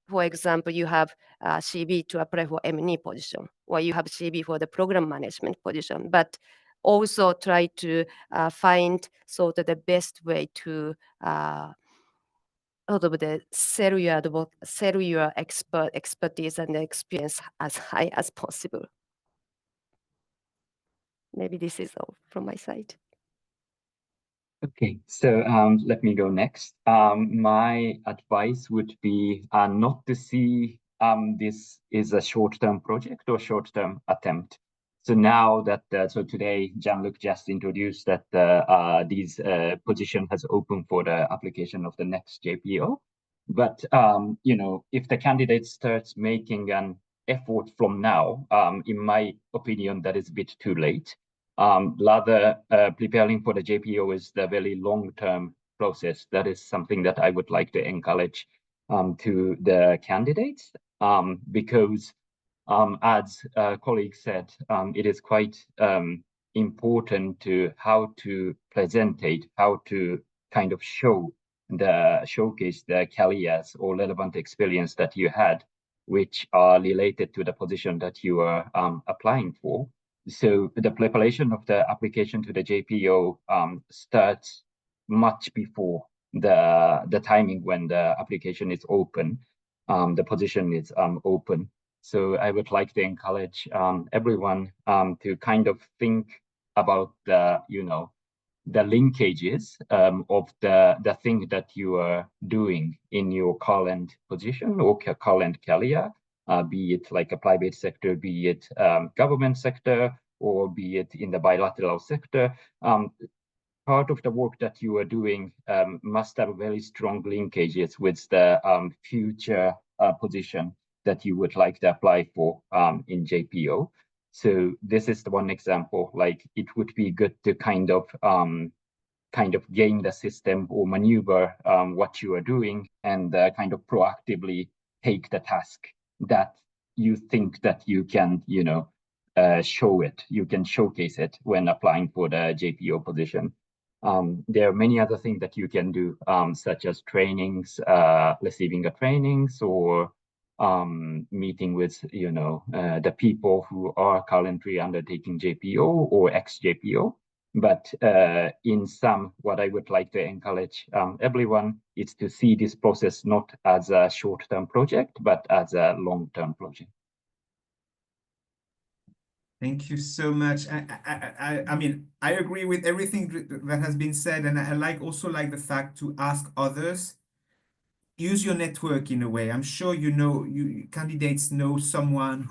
for example, you have CV to apply for M&E position, or you have CV for the program management position, but also try to find sort of the best way to sell your expertise and experience as high as possible. Maybe this is all from my side. Okay, so let me go next. My advice would be not to see this is a short-term project or short-term attempt. So now that, so today, Jean-Luc just introduced that this position has opened for the application of the next JPO. But, you know, if the candidate starts making an effort from now, in my opinion, that is a bit too late. Rather, preparing for the JPO is the very long-term process. That is something that I would like to encourage to the candidates, because as a colleague said, it is quite important to how to presentate, how to kind of showcase the careers or relevant experience that you had, which are related to the position that you are applying for. So the preparation of the application to the JPO starts much before the timing when the application is open, the position is open. So I would like to encourage everyone to kind of think about the, you know, the linkages of the thing that you are doing in your current position or current career. Be it like a private sector, be it government sector, or be it in the bilateral sector. Part of the work that you are doing must have very strong linkages with the future position that you would like to apply for in JPO. So this is the one example. Like, it would be good to kind of game the system or maneuver what you are doing, and kind of proactively take the task that you think that you can, you know, show it. You can showcase it when applying for the JPO position. There are many other things that you can do, such as trainings, receiving a trainings, or meeting with, you know, the people who are currently undertaking JPO or ex-JPO. But in sum, what I would like to encourage everyone is to see this process not as a short-term project, but as a long-term project. Thank you so much. I mean, I agree with everything that has been said, and I also like the fact to ask others. Use your network in a way. I'm sure candidates know someone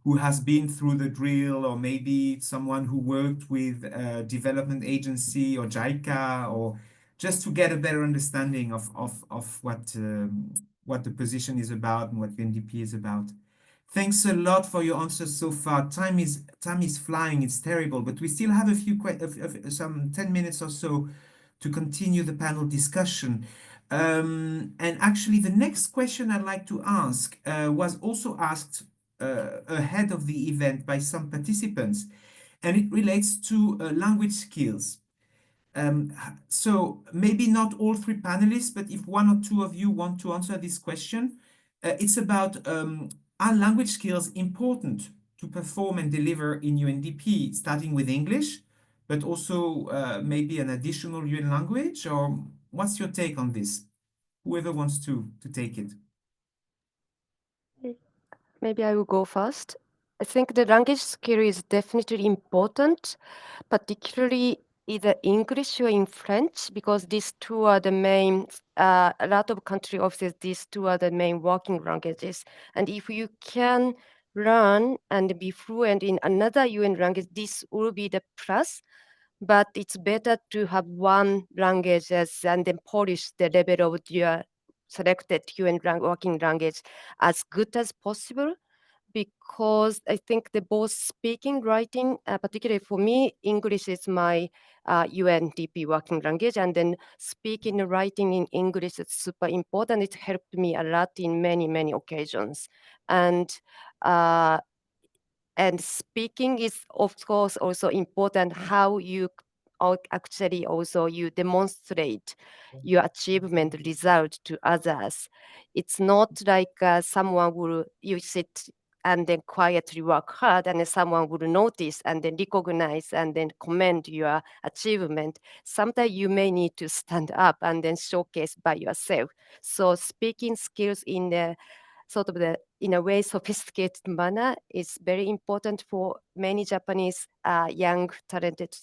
who has been through the drill, or maybe someone who worked with a development agency or JICA, or just to get a better understanding of what the position is about and what UNDP is about. Thanks a lot for your answers so far. Time is flying. It's terrible, but we still have some 10 minutes or so to continue the panel discussion. And actually, the next question I'd like to ask was also asked ahead of the event by some participants, and it relates to language skills. So maybe not all three panelists, but if one or two of you want to answer this question, it's about are language skills important to perform and deliver in UNDP, starting with English, but also maybe an additional UN language, or what's your take on this? Whoever wants to take it. Maybe I will go first. I think the language skill is definitely important, particularly either English or in French, because these two are the main, a lot of country offices, these two are the main working languages. And if you can learn and be fluent in another UN language, this will be the plus. But it's better to have one language and then polish the level of your selected UN working language as good as possible, because I think the both speaking, writing, particularly for me, English is my UNDP working language, and then speaking and writing in English is super important. It helped me a lot in many, many occasions. And speaking is, of course, also important how you actually also you demonstrate your achievement result to others. It's not like someone will, you sit and then quietly work hard and then someone will notice and then recognize and then commend your achievement. Sometimes you may need to stand up and then showcase by yourself. So speaking skills in the sort of in a way sophisticated manner is very important for many Japanese young talented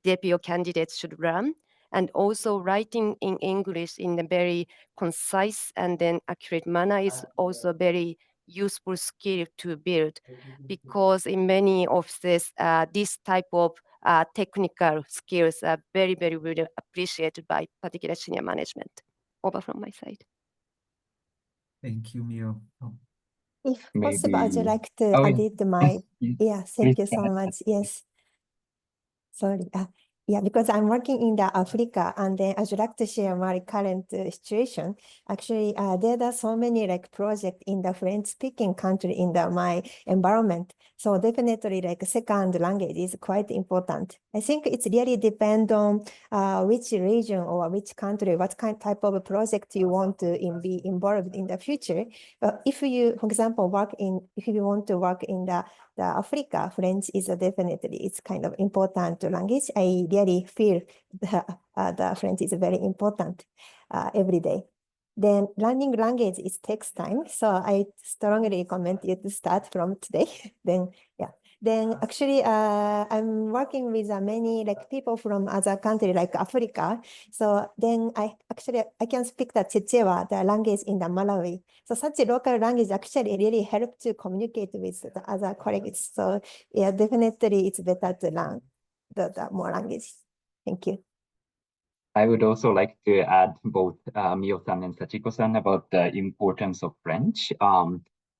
JPO candidates should learn. And also writing in English in a very concise and then accurate manner is also very useful skill to build, because in many offices, this type of technical skills are very, very, very appreciated by particular senior management. Over from my side. Thank you, Mio. If possible, I'd like to edit my, thank you so much. Yes. Sorry. Yeah, because I'm working in the Africa, and then I'd like to share my current situation. Actually, there are so many like projects in the French-speaking country in my environment. So definitely like second language is quite important. I think it's really depend on which region or which country, what kind type of project you want to be involved in the future. If you, for example, if you want to work in the Africa, French is definitely, it's kind of important language. I really feel the French is very important every day. Then learning language, it takes time. So I strongly recommend you to start from today. Then actually, I'm working with many like people from other countries like Africa. So then I can speak the Chichewa, the language in the Malawi. So such a local language actually really help to communicate with the other colleagues. So yeah, definitely it's better to learn the more languages. Thank you. I would also like to add both Mio-san and Sachiko-san about the importance of French.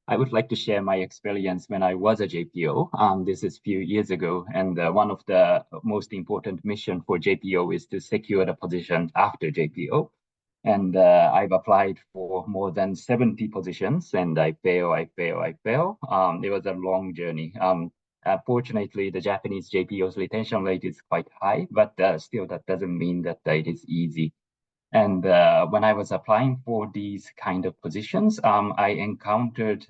I would like to share my experience when I was a JPO. This is a few years ago, and one of the most important mission for JPO is to secure the position after JPO. And I've applied for more than 70 positions, and I fail. It was a long journey. Fortunately, the Japanese JPO's retention rate is quite high, but still that doesn't mean that it is easy. And when I was applying for these kind of positions, I encountered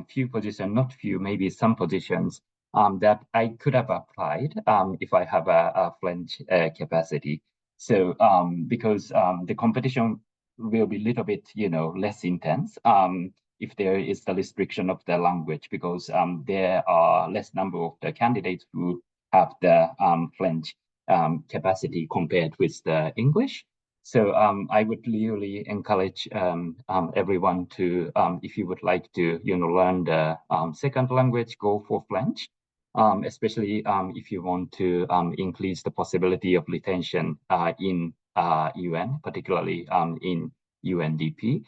few positions, not few, maybe some positions that I could have applied if I have a French capacity. So because the competition will be a little bit, less intense if there is the restriction of the language, because there are less number of the candidates who have the French capacity compared with the English. So I would really encourage everyone to, if you would like to, learn the second language, go for French, especially if you want to increase the possibility of retention in UN, particularly in UNDP.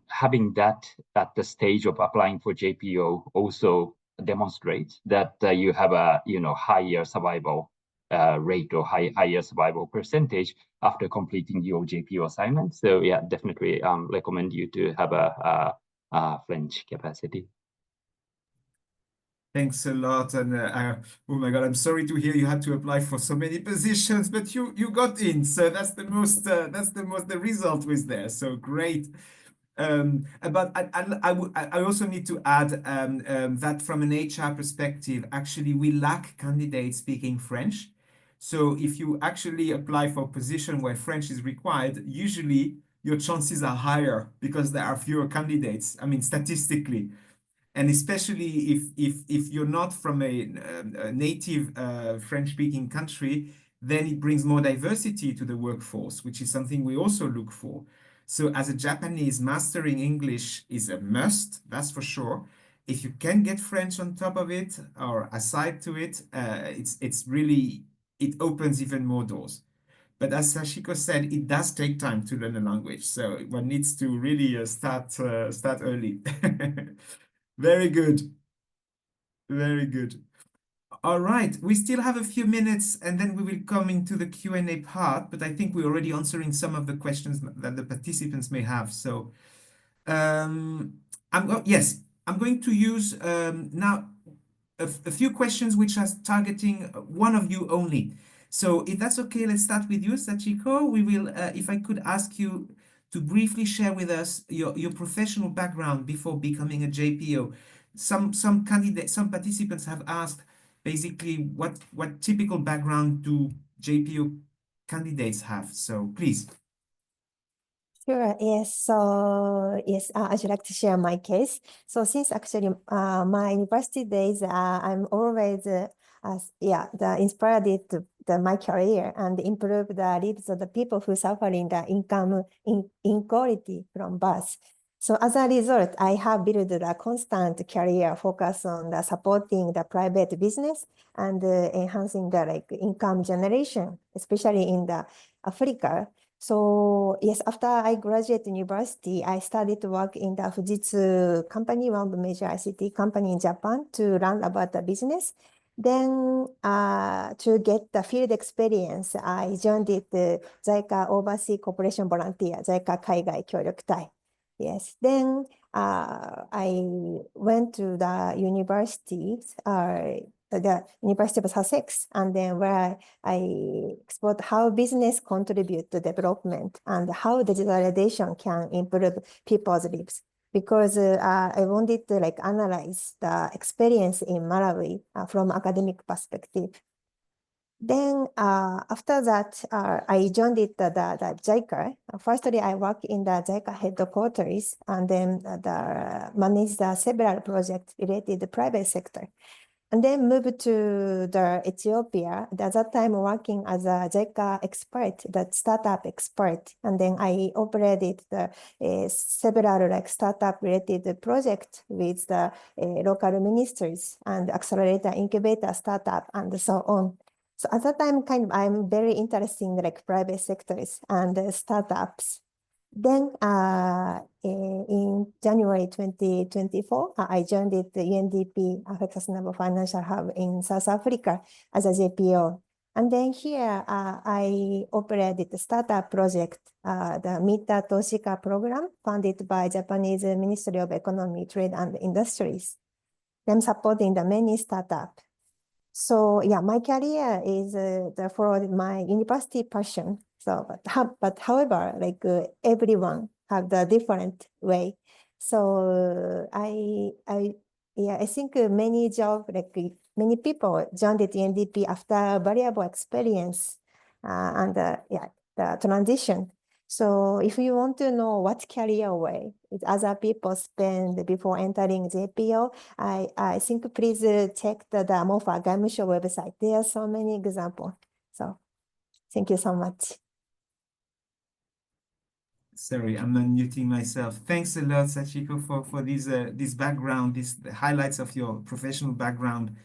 Having that at the stage of applying for JPO also demonstrates that you have a higher survival rate or higher survival percentage after completing your JPO assignment. So yeah, definitely recommend you to have a French capacity. Thanks a lot, and oh my God, I'm sorry to hear you had to apply for so many positions, but you got in, so that's the result was there. So great. But I also need to add that from an HR perspective, actually we lack candidates speaking French. So if you actually apply for a position where French is required, usually your chances are higher because there are fewer candidates. I mean, statistically. And especially if you're not from a native French-speaking country, then it brings more diversity to the workforce, which is something we also look for. So as a Japanese, mastering English is a must, that's for sure. If you can get French on top of it or aside to it, it's really, it opens even more doors. But as Sachiko said, it does take time to learn a language. So one needs to really start early. Very good. Very good. All right, we still have a few minutes and then we will come into the Q&A part, but I think we're already answering some of the questions that the participants may have. So I'm going to use now a few questions which are targeting one of you only. So if that's okay, let's start with you, Sachiko. We will, if I could ask you to briefly share with us your professional background before becoming a JPO. Some participants have asked basically what typical background do JPO candidates have? So please. Sure, yes. So, yes, I'd like to share my case. So, since actually my university days, I'm always inspired my career and improve the lives of the people who suffering the income inequality from birth. So, as a result, I have built a constant career focus on the supporting the private business and enhancing the income generation, especially in the Africa. So yes, after I graduated university, I started to work in the Fujitsu company, one of the major ICT company in Japan, to learn about the business. Then to get the field experience, I joined the JICA Overseas Cooperation Volunteer, JICA 海外協力隊. Yes, then I went to the university, the University of Sussex, and then where I explored how business contribute to development and how digitalization can improve people's lives. Because I wanted to analyze the experience in Malawi from academic perspective. Then after that, I joined the JICA. Firstly, I worked in the JICA headquarters and then managed several projects related to the private sector. And then moved to the Ethiopia, at that time working as a JICA expert, the startup expert. And then I operated several startup related projects with the local ministries and accelerator incubator startup and so on. So at that time, I'm very interested in private sectors and startups. Then in January 2024, I joined the UNDP Africa Sustainable Financial Hub in South Africa as a JPO. And then here I operated the startup project, the Mita Toshika program funded by Japanese Ministry of Economy, Trade and Industries. I'm supporting the many startups. So yeah, my career is for my university passion. So, but however, everyone have the different way. So I think many many people joined the UNDP after valuable experience and the transition. So if you want to know what career way other people spend before entering JPO, I think please check the MOFA Gaimusho website. There are so many examples. So thank you so much. Sorry, I'm unmuting myself. Thanks a lot, Sachiko, for this background, the highlights of your professional background.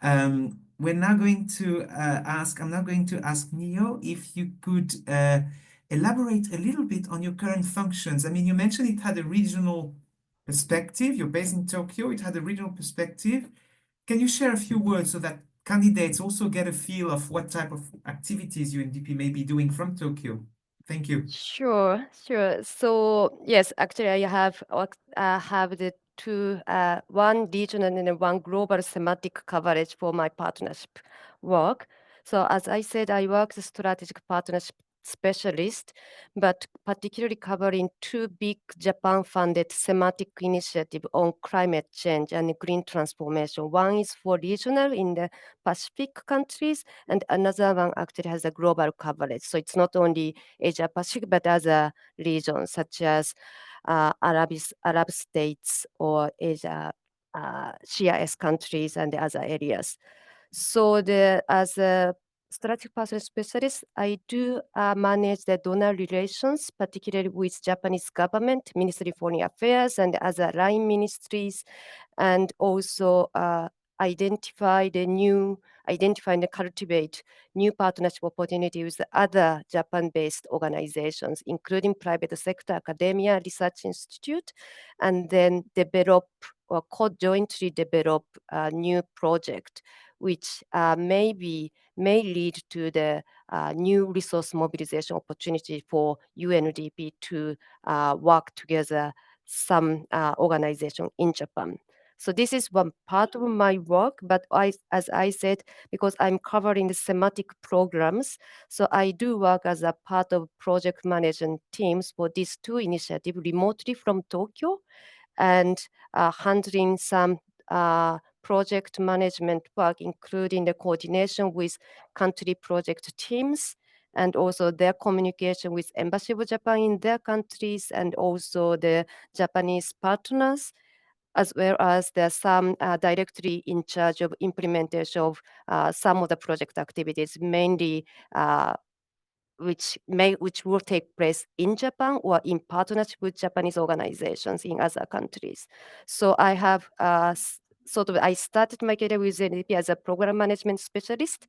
We're now going to I'm now going to ask Neo if you could elaborate a little bit on your current functions. I mean, you mentioned it had a regional perspective. You're based in Tokyo. It had a regional perspective. Can you share a few words so that candidates also get a feel of what type of activities UNDP may be doing from Tokyo. Thank you. Sure. So yes, actually, I have the two, one regional and one global thematic coverage for my partnership work. So as I said, I work as a strategic partnership specialist, but particularly covering two big Japan-funded thematic initiatives on climate change and green transformation. One is for regional in the Pacific countries, and another one actually has a global coverage. So it's not only Asia Pacific, but other regions such as Arab states or Asia, CIS countries and the other areas. So as a strategic partner specialist, I do manage the donor relations, particularly with Japanese government, Ministry of Foreign Affairs and other line ministries, and also identify and cultivate new partnership opportunities with other Japan-based organizations, including private sector, academia, research institute, and then develop or jointly develop a new project, which may lead to the new resource mobilization opportunity for UNDP to work together some organization in Japan. So this is one part of my work, but as I said, because I'm covering the thematic programs, so I do work as a part of project management teams for these two initiatives remotely from Tokyo, and handling some project management work, including the coordination with country project teams, and also their communication with Embassy of Japan in their countries, and also the Japanese partners, as well as there are some directly in charge of implementation of some of the project activities, mainly which will take place in Japan or in partnership with Japanese organizations in other countries. So I have I started my career with UNDP as a program management specialist,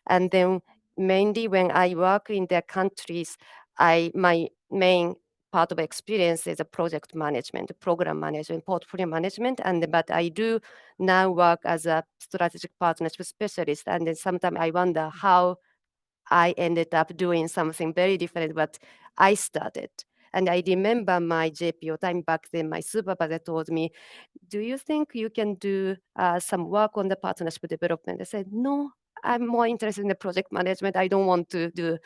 and then mainly when I work in their countries, my main part of experience is a project management, program management, portfolio management, but I do now work as a strategic partnership specialist, and then sometimes I wonder how I ended up doing something very different what I started. And I remember my JPO time back then, my supervisor told me, do you think you can do some work on the partnership development? I said, no, I'm more interested in the project management. I don't want to do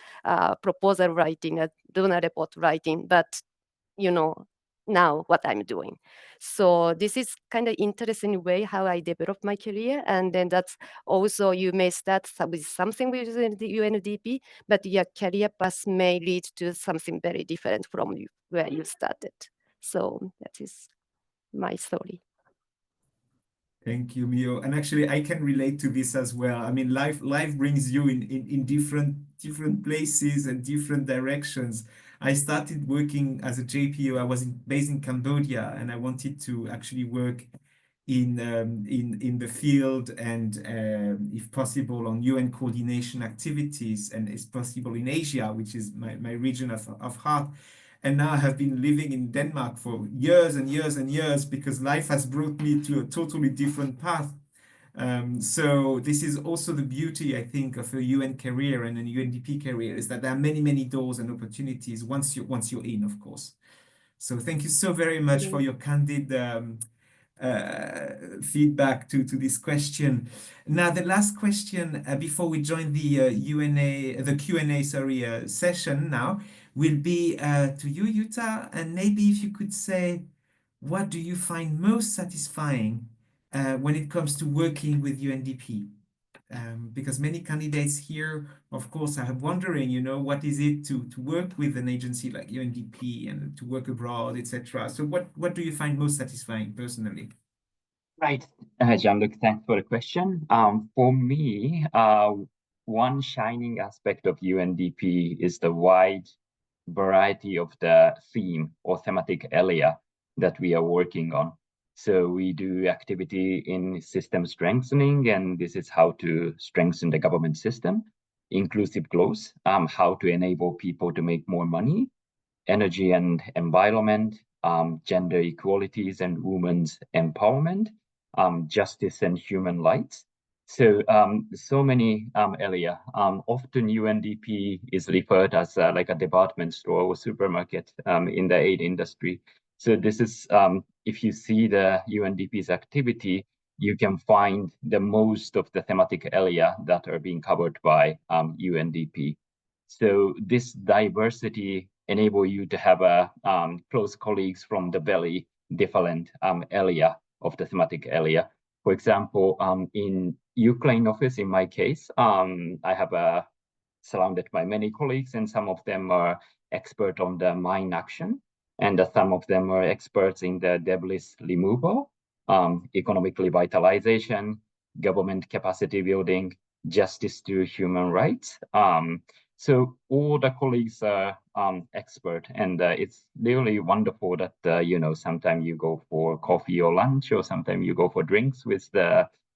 proposal writing, donor report writing, but now what I'm doing. So this is kind of interesting way how I developed my career. And then that's also, you may start with something with the UNDP, but your career path may lead to something very different from where you started. So that is my story. Thank you, Mio. And actually, I can relate to this as well. I mean, life brings you in different places and different directions. I started working as a JPO. I was based in Cambodia, and I wanted to actually work in the field and, if possible, on UN coordination activities, and if possible in Asia, which is my region of heart. And now I have been living in Denmark for years and years and years because life has brought me to a totally different path. So this is also the beauty, I think, of a UN career and a UNDP career, is that there are many, many doors and opportunities once you're in, of course. So thank you so very much for your candid feedback to this question. Now, the last question before we join the Q&A session now will be to you, Yuta, and maybe if you could say, what do you find most satisfying when it comes to working with UNDP? Because many candidates here, of course, are wondering, what is it to work with an agency like UNDP and to work abroad, etc. So what do you find most satisfying personally? Right, Jean-Luc, thanks for the question. For me, one shining aspect of UNDP is the wide variety of the theme or thematic area that we are working on. So we do activity in system strengthening, and this is how to strengthen the government system, inclusive growth, how to enable people to make more money, energy and environment, gender equalities and women's empowerment, justice and human rights. So, so many area. Often UNDP is referred as like a department store or supermarket in the aid industry. So this is, if you see the UNDP's activity, you can find the most of the thematic area that are being covered by UNDP. So this diversity enable you to have a close colleagues from the very different area of the thematic area. For example, in Ukraine office, in my case, I have surrounded by many colleagues, and some of them are expert on the mine action, and some of them are experts in the debris removal, economic revitalization, government capacity building, justice to human rights. So all the colleagues are expert, and it's really wonderful that, you know, sometimes you go for coffee or lunch, or sometimes you go for drinks with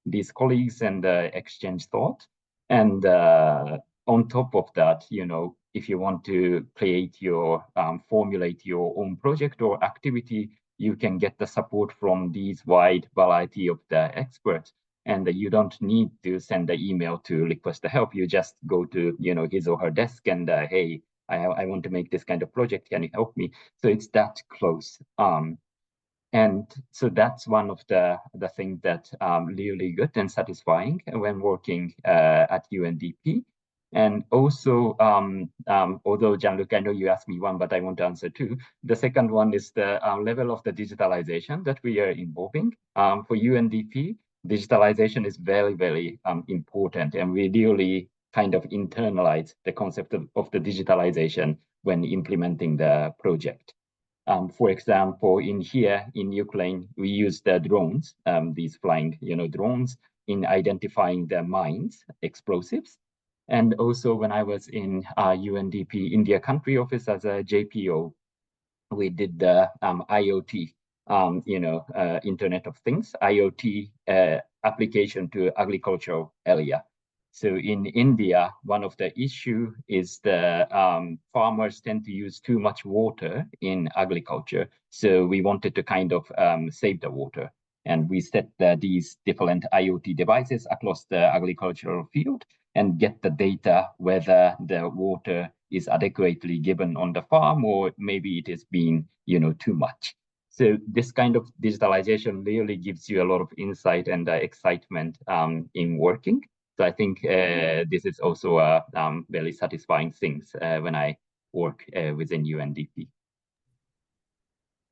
these colleagues and exchange thought. And on top of that, you know, if you want to create your, formulate your own project or activity, you can get the support from these wide variety of the experts. And you don't need to send an email to request the help. You just go to, you know, his or her desk and, hey, I want to make this kind of project. Can you help me? So it's that close. And so that's one of the things that really good and satisfying when working at UNDP. And also, although Jean-Luc, I know you asked me one, but I want to answer two. The second one is the level of the digitalization that we are involving. For UNDP, digitalization is very, very important, and we really kind of internalize the concept of the digitalization when implementing the project. For example, in Ukraine, we use the drones, these flying, you know, drones in identifying the mines, explosives. And also when I was in UNDP India country office as a JPO, we did the IoT, you know, Internet of Things, IoT application to agricultural area. So in India, one of the issue is the farmers tend to use too much water in agriculture. So we wanted to kind of save the water. And we set these different IoT devices across the agricultural field and get the data whether the water is adequately given on the farm, or maybe it is being, you know, too much. So this kind of digitalization really gives you a lot of insight and excitement in working. So I think this is also a very satisfying things when I work within UNDP.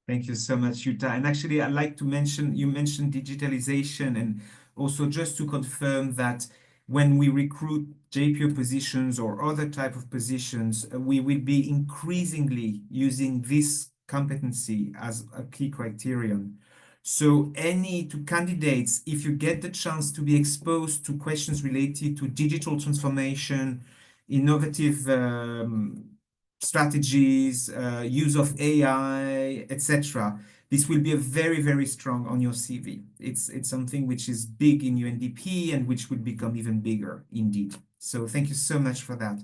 Thank you so much, Yuta. And actually, I'd like to mention, you mentioned digitalization, and also just to confirm that when we recruit JPO positions or other type of positions, we will be increasingly using this competency as a key criterion. So to candidates, if you get the chance to be exposed to questions related to digital transformation, innovative strategies, use of AI, etc., this will be a very, very strong on your CV. It's something which is big in UNDP and which will become even bigger indeed. So thank you so much for that.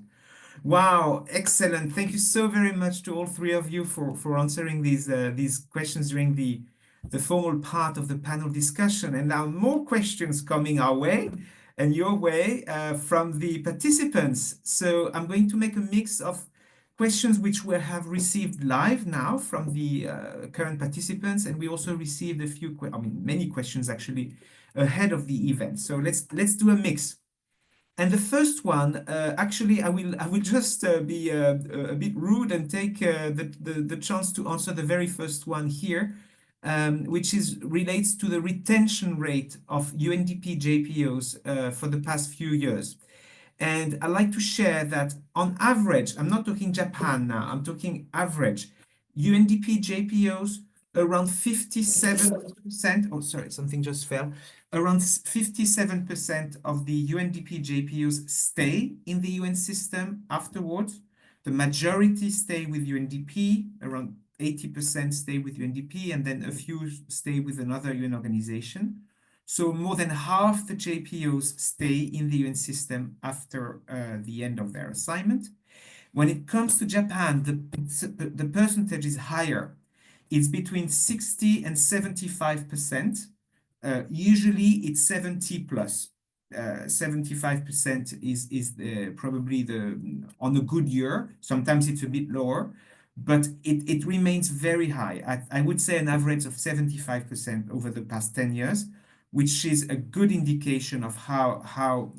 Wow, excellent. Thank you so very much to all three of you for answering these questions during the formal part of the panel discussion. And now more questions coming our way and your way from the participants. So I'm going to make a mix of questions which we have received live now from the current participants, and we also received a few, many questions actually ahead of the event. So let's do a mix. And the first one, actually, I will just be a bit rude and take the chance to answer the very first one here, which relates to the retention rate of UNDP JPOs for the past few years. And I'd like to share that on average, I'm not talking Japan now, I'm talking average, UNDP JPOs around 57%, oh sorry, something just fell, around 57% of the UNDP JPOs stay in the UN system afterwards. The majority stay with UNDP, around 80% stay with UNDP, and then a few stay with another UN organization. So more than half the JPOs stay in the UN system after the end of their assignment. When it comes to Japan, the percentage is higher. It's between 60 and 75%. Usually it's 70 plus. 75% is probably on a good year. Sometimes it's a bit lower, but it remains very high. I would say an average of 75% over the past 10 years, which is a good indication of how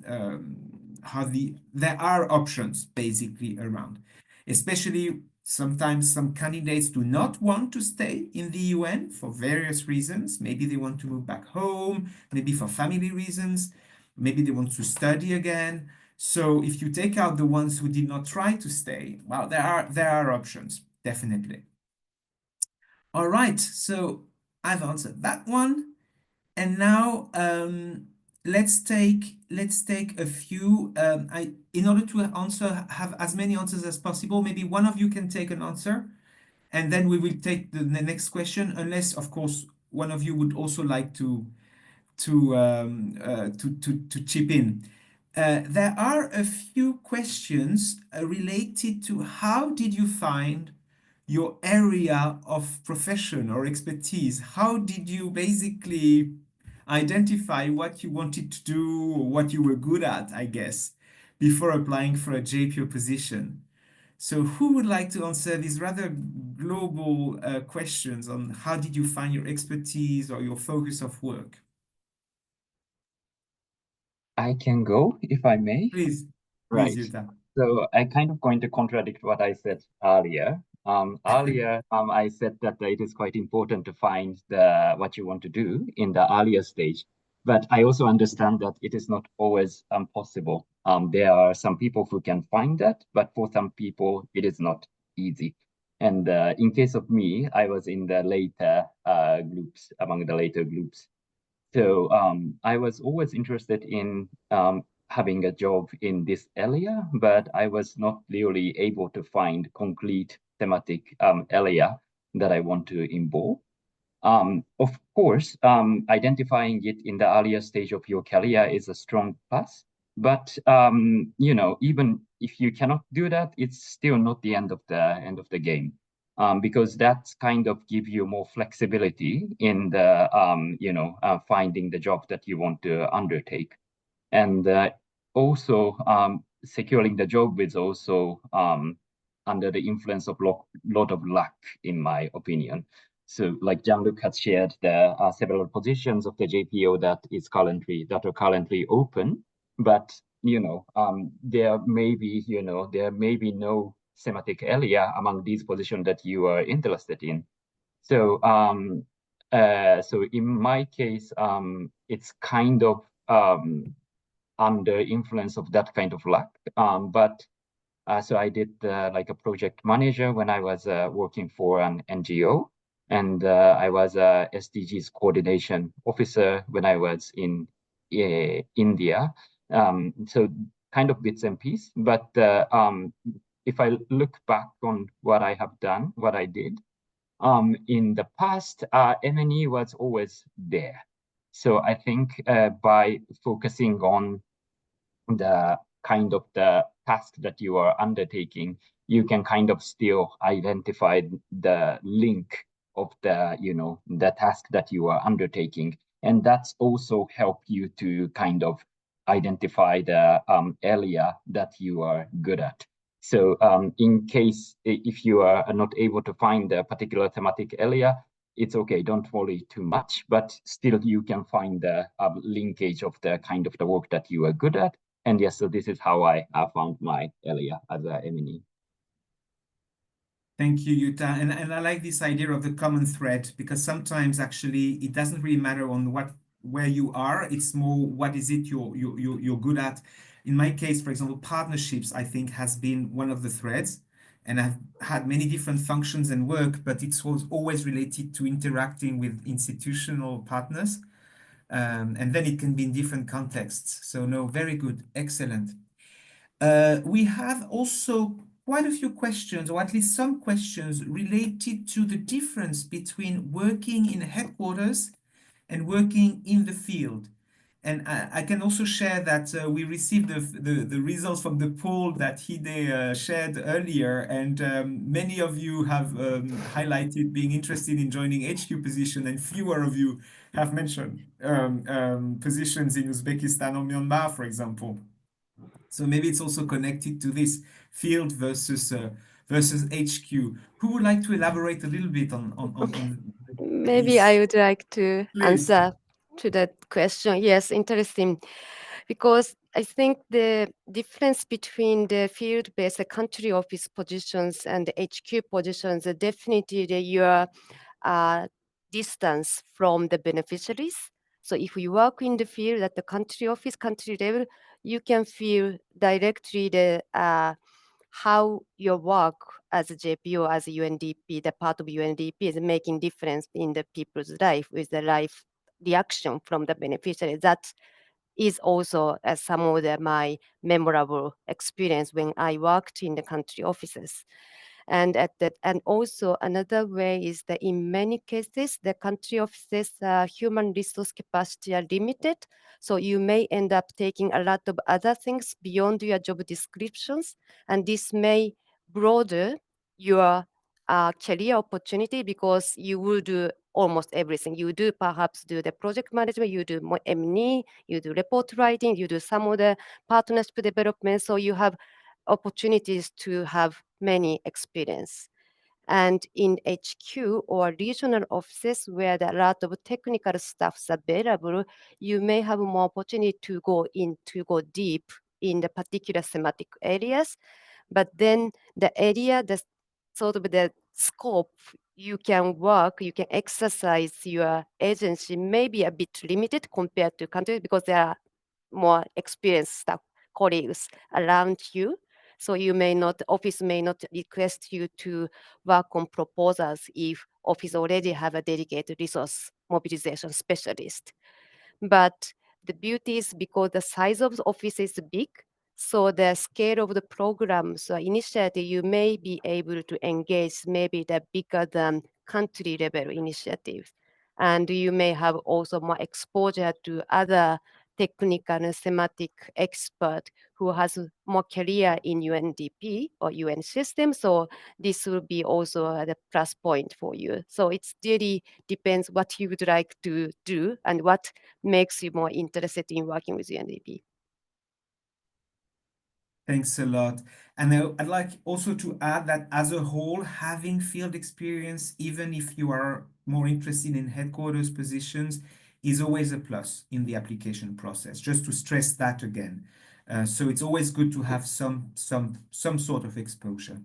there are options basically around. Especially sometimes some candidates do not want to stay in the UN for various reasons. Maybe they want to move back home, maybe for family reasons, maybe they want to study again. So if you take out the ones who did not try to stay, well, there are options, definitely. All right, so I've answered that one. And now let's take a few. In order to have as many answers as possible, maybe one of you can take an answer, and then we will take the next question. Unless, of course, one of you would also like to chip in. There are a few questions related to how did you find your area of profession or expertise? How did you basically identify what you wanted to do or what you were good at, I guess, before applying for a JPO position? So who would like to answer these rather global questions on how did you find your expertise or your focus of work? I can go, if I may. Please, Right. Yuta. So I kind of going to contradict what I said earlier. I said that it is quite important to find what you want to do in the earlier stage. But I also understand that it is not always possible. There are some people who can find that, but for some people, it is not easy. And in case of me, I was in the later groups, among the later groups. So I was always interested in having a job in this area, but I was not really able to find concrete thematic area that I want to involve. Of course, identifying it in the earlier stage of your career is a strong plus, but even if you cannot do that, it's still not the end of the game. Because that's kind of give you more flexibility in the finding the job that you want to undertake, and also securing the job is also under the influence of lot of luck, in my opinion. So, like Jean-Luc has shared, there are several positions of the JPO that are currently open, but there may be no thematic area among these positions that you are interested in. So so in my case, it's kind of under influence of that kind of luck. So I did like a project manager when I was working for an NGO, and I was a SDGs coordination officer when I was in India. So kind of bits and pieces, but if I look back on what I have done, what I did, in the past, M&E was always there. So I think by focusing on the kind of the task that you are undertaking, you can kind of still identify the link of the task that you are undertaking. And that's also help you to kind of identify the area that you are good at. So in case if you are not able to find a particular thematic area, it's okay, don't worry too much, but still you can find the linkage of the kind of the work that you are good at. And yes, so this is how I found my area as a M&E. Thank you, Yuta. And I like this idea of the common thread, because sometimes actually it doesn't really matter on where you are. It's more what is it you're good at. In my case, for example, partnerships, I think, has been one of the threads. And I've had many different functions and work, but it was always related to interacting with institutional partners. And then it can be in different contexts. So no, very good, excellent. We have also quite a few questions, or at least some questions, related to the difference between working in headquarters and working in the field. And I can also share that we received the results from the poll that Hide shared earlier, and many of you have highlighted being interested in joining HQ position, and fewer of you have mentioned positions in Uzbekistan or Myanmar, for example. So maybe it's also connected to this field versus HQ. Who would like to elaborate a little bit on Maybe this? I would like to Please. answer to that question. Yes, interesting. Because I think the difference between the field-based country office positions and the HQ positions are definitely your distance from the beneficiaries. So if you work in the field at the country office, country level, you can feel directly the how your work as a JPO, as a UNDP, the part of UNDP is making difference in the people's life with the life reaction from the beneficiary. That is also some of my memorable experience when I worked in the country offices. And and also another way is that in many cases, the country offices human resource capacity are limited. So you may end up taking a lot of other things beyond your job descriptions, and this may broaden your career opportunity because you will do almost everything. You do perhaps do the project management, you do more M&E, you do report writing, you do some of the partnership development. So you have opportunities to have many experience. And in HQ or regional offices where there are a lot of technical staffs available, you may have more opportunity to go deep in the particular thematic areas. But then the area, the sort of the scope you can work, you can exercise your agency may be a bit limited compared to countries because there are more experienced staff colleagues around you. So you may not, office may not request you to work on proposals if office already have a dedicated resource mobilization specialist. But the beauty is because the size of the office is big, so the scale of the programs or initiative, you may be able to engage maybe the bigger than country level initiatives. And you may have also more exposure to other technical and thematic expert who has more career in UNDP or UN system. So this will be also the plus point for you. So it really depends what you would like to do and what makes you more interested in working with UNDP. Thanks a lot. And I'd like also to add that as a whole, having field experience, even if you are more interested in headquarters positions, is always a plus in the application process, just to stress that again. So it's always good to have some sort of exposure.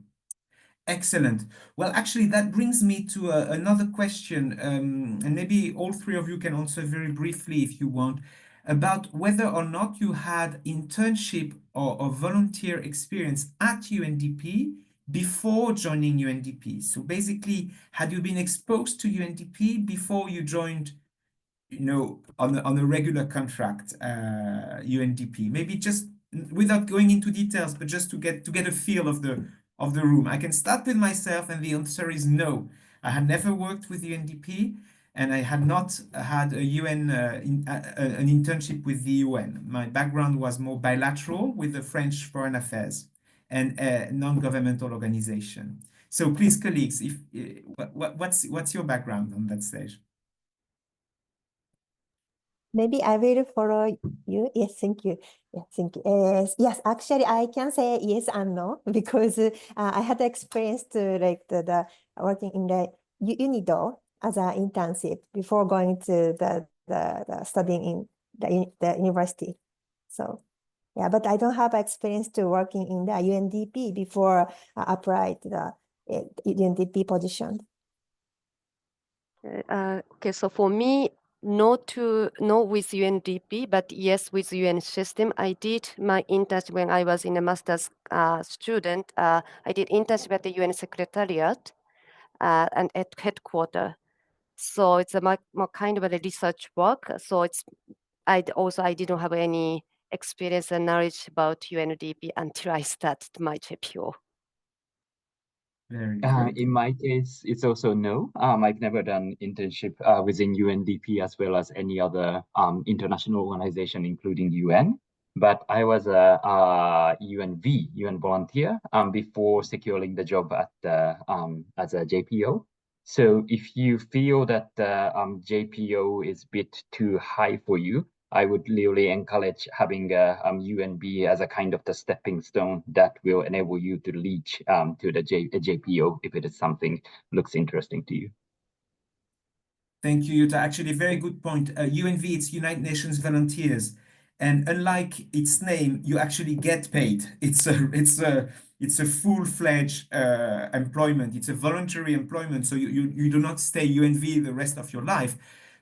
Excellent. Well, actually, that brings me to another question, and maybe all three of you can answer very briefly if you want, about whether or not you had internship or volunteer experience at UNDP before joining UNDP. So basically, had you been exposed to UNDP before you joined, on a regular contract, UNDP? Maybe just without going into details, but just to get a feel of the room. I can start with myself, and the answer is no. I had never worked with UNDP, and I had not had a UN an internship with the UN. My background was more bilateral with the French Foreign Affairs and a non-governmental organization. So please, colleagues, what's your background on that stage? Maybe I will follow you. Yes, thank you. Yes, thank you. Yes, actually, I can say yes and no because I had experience to the working in the UNIDO as an internship before going to the studying in the university. So yeah, but I don't have experience to working in the UNDP before I applied to the UNDP position. Okay, so for me, no with UNDP, but yes with UN system. I did my internship when I was in a master's student. I did internship at the UN Secretariat and at headquarters. So it's a more kind of a research work. So I didn't have any experience and knowledge about UNDP until I started my JPO. Very good. In my case, it's also no. I've never done internship within UNDP as well as any other international organization, including UN. But I was a UN volunteer before securing the job at as a JPO. So if you feel that JPO is a bit too high for you, I would really encourage having UNB as a kind of the stepping stone that will enable you to reach to the JPO if it is something looks interesting to you. Thank you, Yuta. Actually, very good point. UNV, it's United Nations Volunteers. And unlike its name, you actually get paid. It's a full-fledged employment. It's a voluntary employment. So you do not stay UNV the rest of your life,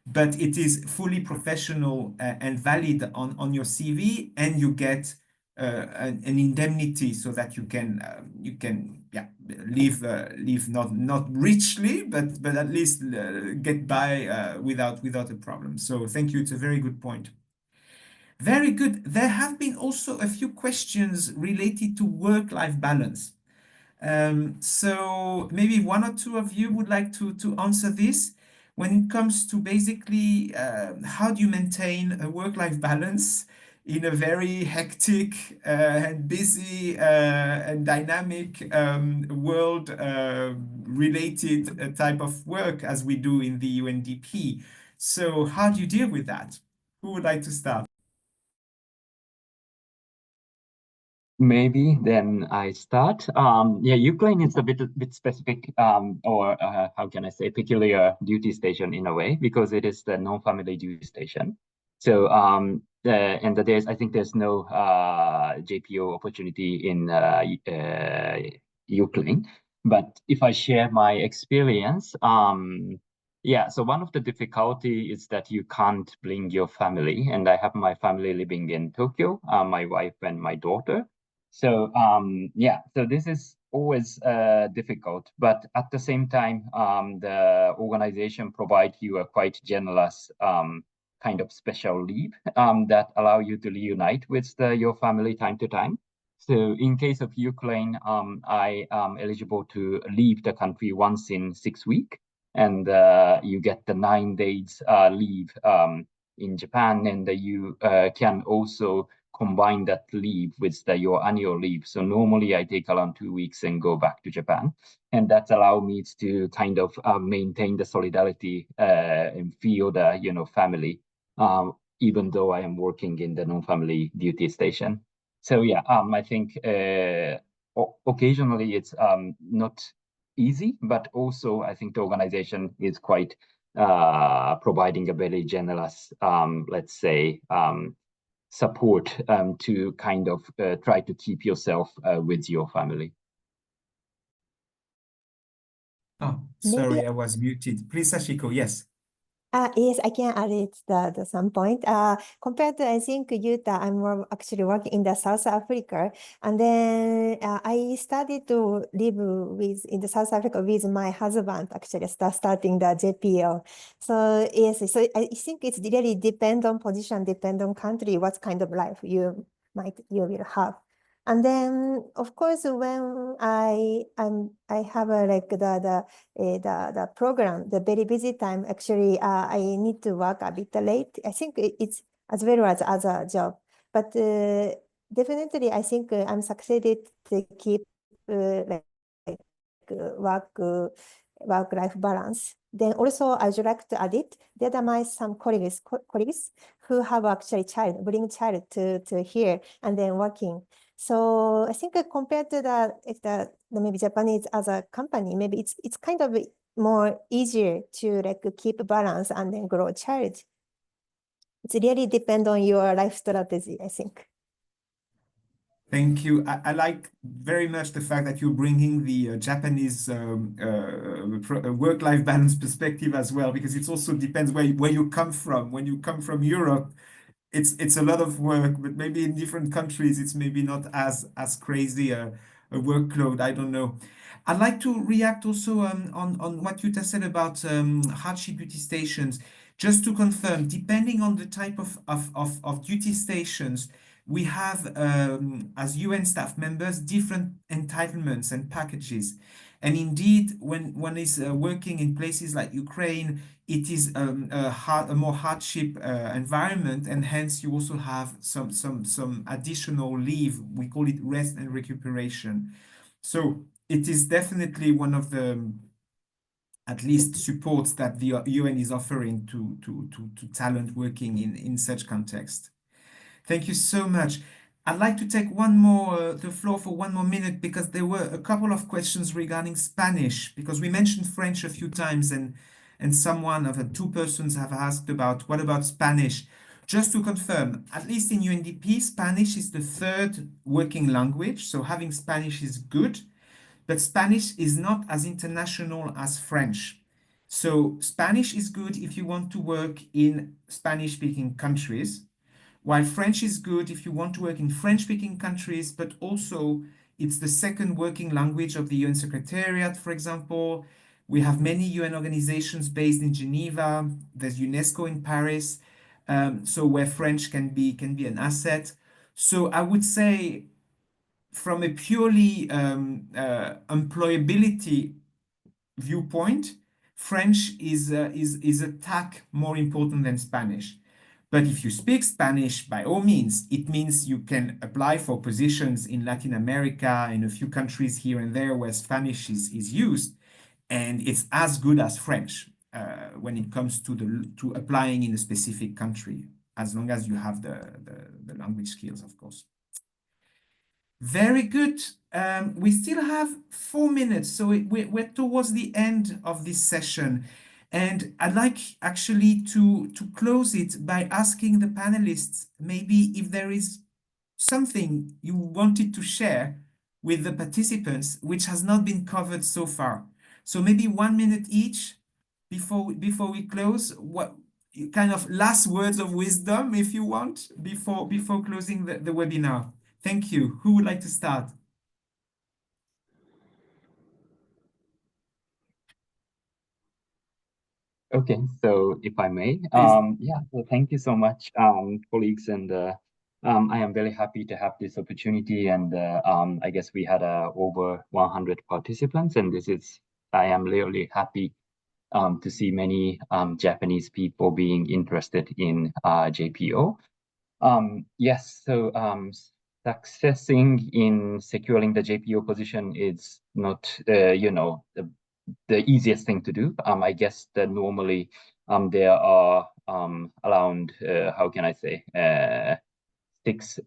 but it is fully professional and valid on your CV, and you get an indemnity so that you can live not richly, but at least get by without a problem. So thank you. It's a very good point. Very good. There have been also a few questions related to work-life balance. So maybe one or two of you would like to answer this. When it comes to basically how do you maintain a work-life balance in a very hectic and busy and dynamic world related type of work as we do in the UNDP? So how do you deal with that? Who would like to start? Maybe then I start. Yeah, Ukraine is a bit specific, or how can I say, peculiar duty station in a way, because it is the non-family duty station. So and I think there's no JPO opportunity in Ukraine. But if I share my experience, yeah, so one of the difficulty is that you can't bring your family, and I have my family living in Tokyo, my wife and my daughter. So yeah, so this is always difficult, but at the same time, the organization provides you a quite generous kind of special leave that allow you to reunite with your family time to time. So in case of Ukraine, I am eligible to leave the country once in 6 weeks, and you get the 9 days leave in Japan, and you can also combine that leave with your annual leave. So normally I take around 2 weeks and go back to Japan. And that allows me to kind of maintain the solidarity and feel the, family, even though I am working in the non-family duty station. So yeah, I think occasionally it's not easy, but also I think the organization is quite providing a very generous, let's say, support to kind of try to keep yourself with your family. Oh, sorry, I was muted. Please, Sashiko, yes. Yes, I can add it the some point. Compared to, I think, Yuta, I'm more actually working in the South Africa. And then I started to live in the South Africa with my husband, actually, starting the JPO. So yes, so I think it's really depend on position, depend on country, what kind of life you will have. And then, of course, when I have like the program, the very busy time, actually, I need to work a bit late. I think it's as well as other job, but definitely, I think I'm succeeded to keep work-life balance. Then also, I would like to add it. There are some colleagues who have actually bring child to here and then working. So I think compared to the maybe Japanese as a company, maybe it's kind of more easier to like keep balance and then grow child. It's really depend on your life strategy, I think. Thank you. I like very much the fact that you're bringing the Japanese work-life balance perspective as well, because it also depends where you come from. When you come from Europe, it's a lot of work, but maybe in different countries, it's maybe not as crazy a workload. I don't know. I'd like to react also on what Yuta said about hardship duty stations. Just to confirm, depending on the type of duty stations, we have, as UN staff members, different entitlements and packages. And indeed, when one is working in places like Ukraine, it is a more hardship environment, and hence you also have some additional leave. We call it rest and recuperation. So it is definitely one of the at least supports that the UN is offering to talent working in such context. Thank you so much. I'd like to take the floor for one more minute, because there were a couple of questions regarding Spanish, because we mentioned French a few times, and two persons have asked about what about Spanish. Just to confirm, at least in UNDP, Spanish is the third working language, so having Spanish is good, but Spanish is not as international as French. So Spanish is good if you want to work in Spanish-speaking countries, while French is good if you want to work in French-speaking countries, but also it's the second working language of the UN Secretariat, for example. We have many UN organizations based in Geneva. There's UNESCO in Paris, so where French can be an asset. So I would say, from a purely employability viewpoint, French is a tack more important than Spanish. But if you speak Spanish, by all means, it means you can apply for positions in Latin America, in a few countries here and there where Spanish is used, and it's as good as French when it comes to applying in a specific country, as long as you have the language skills, of course. Very good. We still have 4 minutes, so we're towards the end of this session. And I'd like actually to close it by asking the panelists, maybe if there is something you wanted to share with the participants which has not been covered so far. So maybe 1 minute each before we close. What kind of last words of wisdom, if you want, before closing the webinar? Thank you. Who would like to start? Okay, so if I may, yeah, well, thank you so much, colleagues, and I am very happy to have this opportunity. And I guess we had over 100 participants, and I am really happy to see many Japanese people being interested in JPO. Yes, so successing in securing the JPO position is not, the easiest thing to do. I guess that normally there are around, how can I say this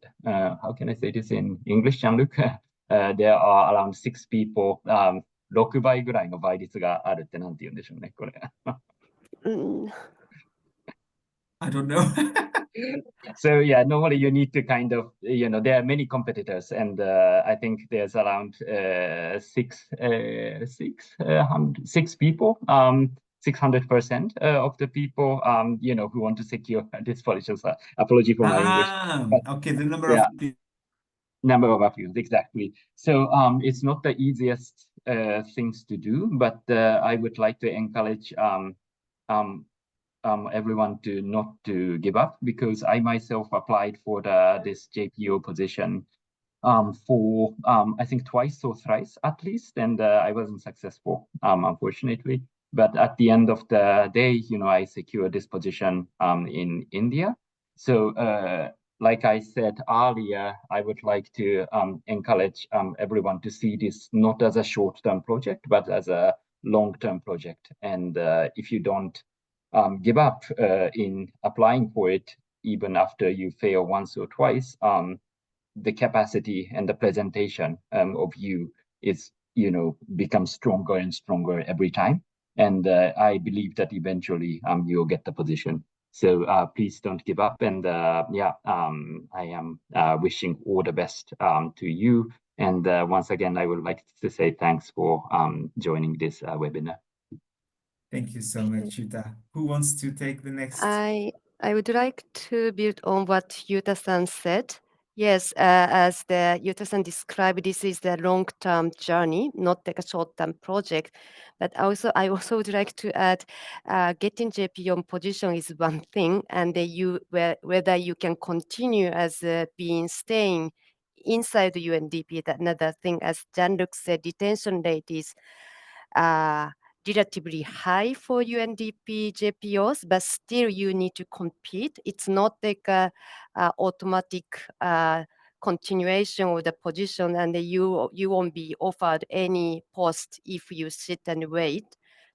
in English, Jean-Luc? There are around 6 people, 6倍ぐらいの倍率があるってなんて言うんでしょうね、これ。I don't know. So yeah, normally you need to kind of, there are many competitors, and I think there's around 600 people, 600% of the people, who want to secure this position. So apology for my English. Okay, the number yeah, of people. Number of appeals, exactly. So it's not the easiest things to do, but I would like to encourage everyone not to give up, because I myself applied for this JPO position for I think twice or thrice at least, and I wasn't successful, unfortunately. But at the end of the day, I secured this position in India. So like I said earlier, I would like to encourage everyone to see this not as a short-term project, but as a long-term project. And if you don't give up in applying for it, even after you fail once or twice, the capacity and the presentation of you is, becomes stronger and stronger every time. And I believe that eventually you'll get the position. So please don't give up. And I am wishing all the best to you. And once again, I would like to say thanks for joining this webinar. Thank you so much, Yuta. Who wants to take the next? I would like to build on what Yuta-san said. Yes, as the Yuta-san described, this is the long-term journey, not like a short-term project. But also, I also would like to add, getting JPO position is one thing, and whether you can continue as staying inside the UNDP, that another thing. As Jean-Luc said, detention rate is relatively high for UNDP JPOs, but still you need to compete. It's not like a automatic continuation of the position, and you won't be offered any post if you sit and wait.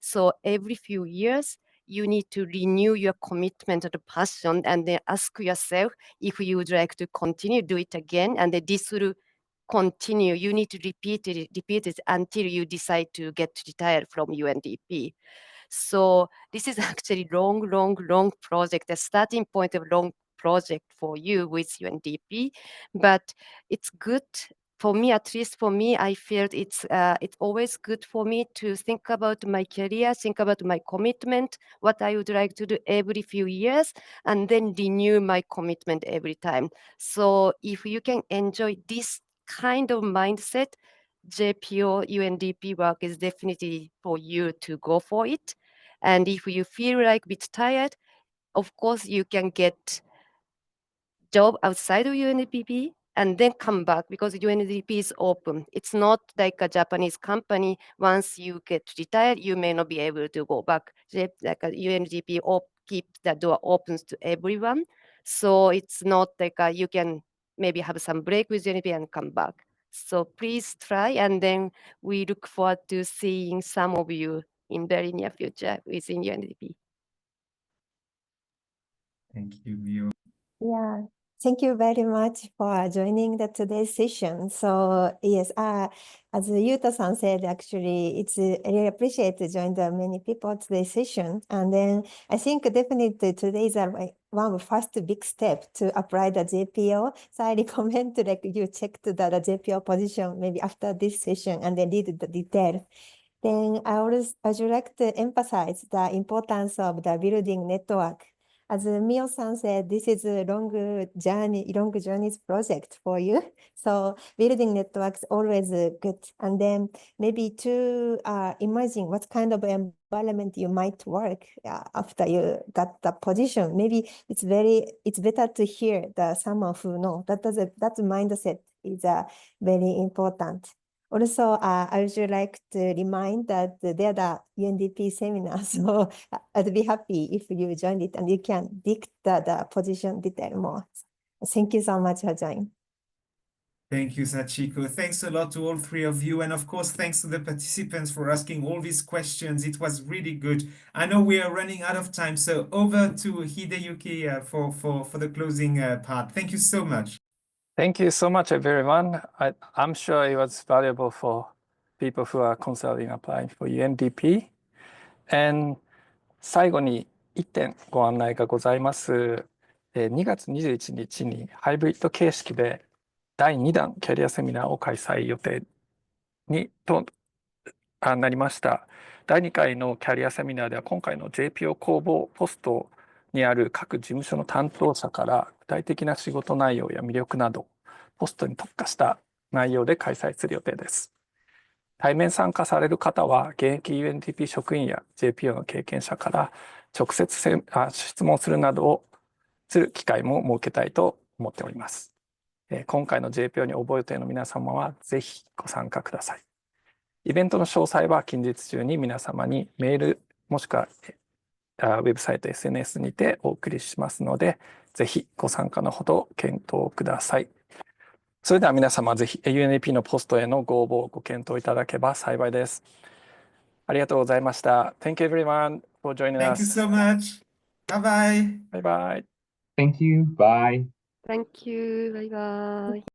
So every few years, you need to renew your commitment to the passion and then ask yourself if you would like to continue, do it again, and this will continue. You need to repeat it until you decide to get retired from UNDP. So this is actually long project, the starting point of long project for you with UNDP, but it's good for me, at least for me, I feel it's always good for me to think about my career, think about my commitment, what I would like to do every few years, and then renew my commitment every time. So if you can enjoy this kind of mindset, JPO UNDP work is definitely for you to go for it. And if you feel like a bit tired, of course you can get job outside of UNDP and then come back, because UNDP is open. It's not like a Japanese company. Once you get retired, you may not be able to go back. Like a UNDP keep the door open to everyone. So it's not like you can maybe have some break with UNDP and come back. So please try, and then we look forward to seeing some of you in very near future within UNDP. Thank you, Mio. Yeah, thank you very much for joining today's session. So yes, as Yuta-san said, actually, it's really appreciate to join the many people today's session. And then I think definitely today is one of the first big step to apply the JPO. So I recommend like you check the JPO position maybe after this session and then read the detail. Then I would like to emphasize the importance of the building network. As Mio-san said, this is a long journeys project for you. So building networks always good. And then maybe to imagine what kind of environment you might work after you got the position. Maybe it's better to hear someone who know that mindset is very important. Also, I would like to remind that there are UNDP seminars, so I'd be happy if you join it and you can dig the position detail more. Thank you so much for joining. Thank you, Sachiko. Thanks a lot to all three of you. And of course, thanks to the participants for asking all these questions. It was really good. I know we are running out of time, so over to Hideyuki for the closing part. Thank you so much. Thank you so much, everyone. I'm sure it was valuable for people who are considering applying for UNDP. And 最後に1点ご案内がございます。2月21日にハイブリッド形式で第2弾キャリアセミナーを開催予定となりました。第2回のキャリアセミナーでは今回の JPO 公募ポストにある各事務所の担当者から具体的な仕事内容や魅力などポストに特化した内容で開催する予定です。対面参加される方は現役 UNDP 職員や JPO の経験者から直接質問するなどをする機会も設けたいと思っております。今回の JPO に応募予定の皆様はぜひご参加ください。イベントの詳細は近日中に皆様にメールもしくはウェブサイト SNS にてお送りしますので、ぜひご参加のほど検討ください。それでは皆様ぜひ UNDP のポストへのご応募をご検討いただけば幸いです。ありがとうございました。Thank you everyone for joining us. Thank you so much. Bye bye. Bye bye. Thank you. Bye. Thank you. Bye bye.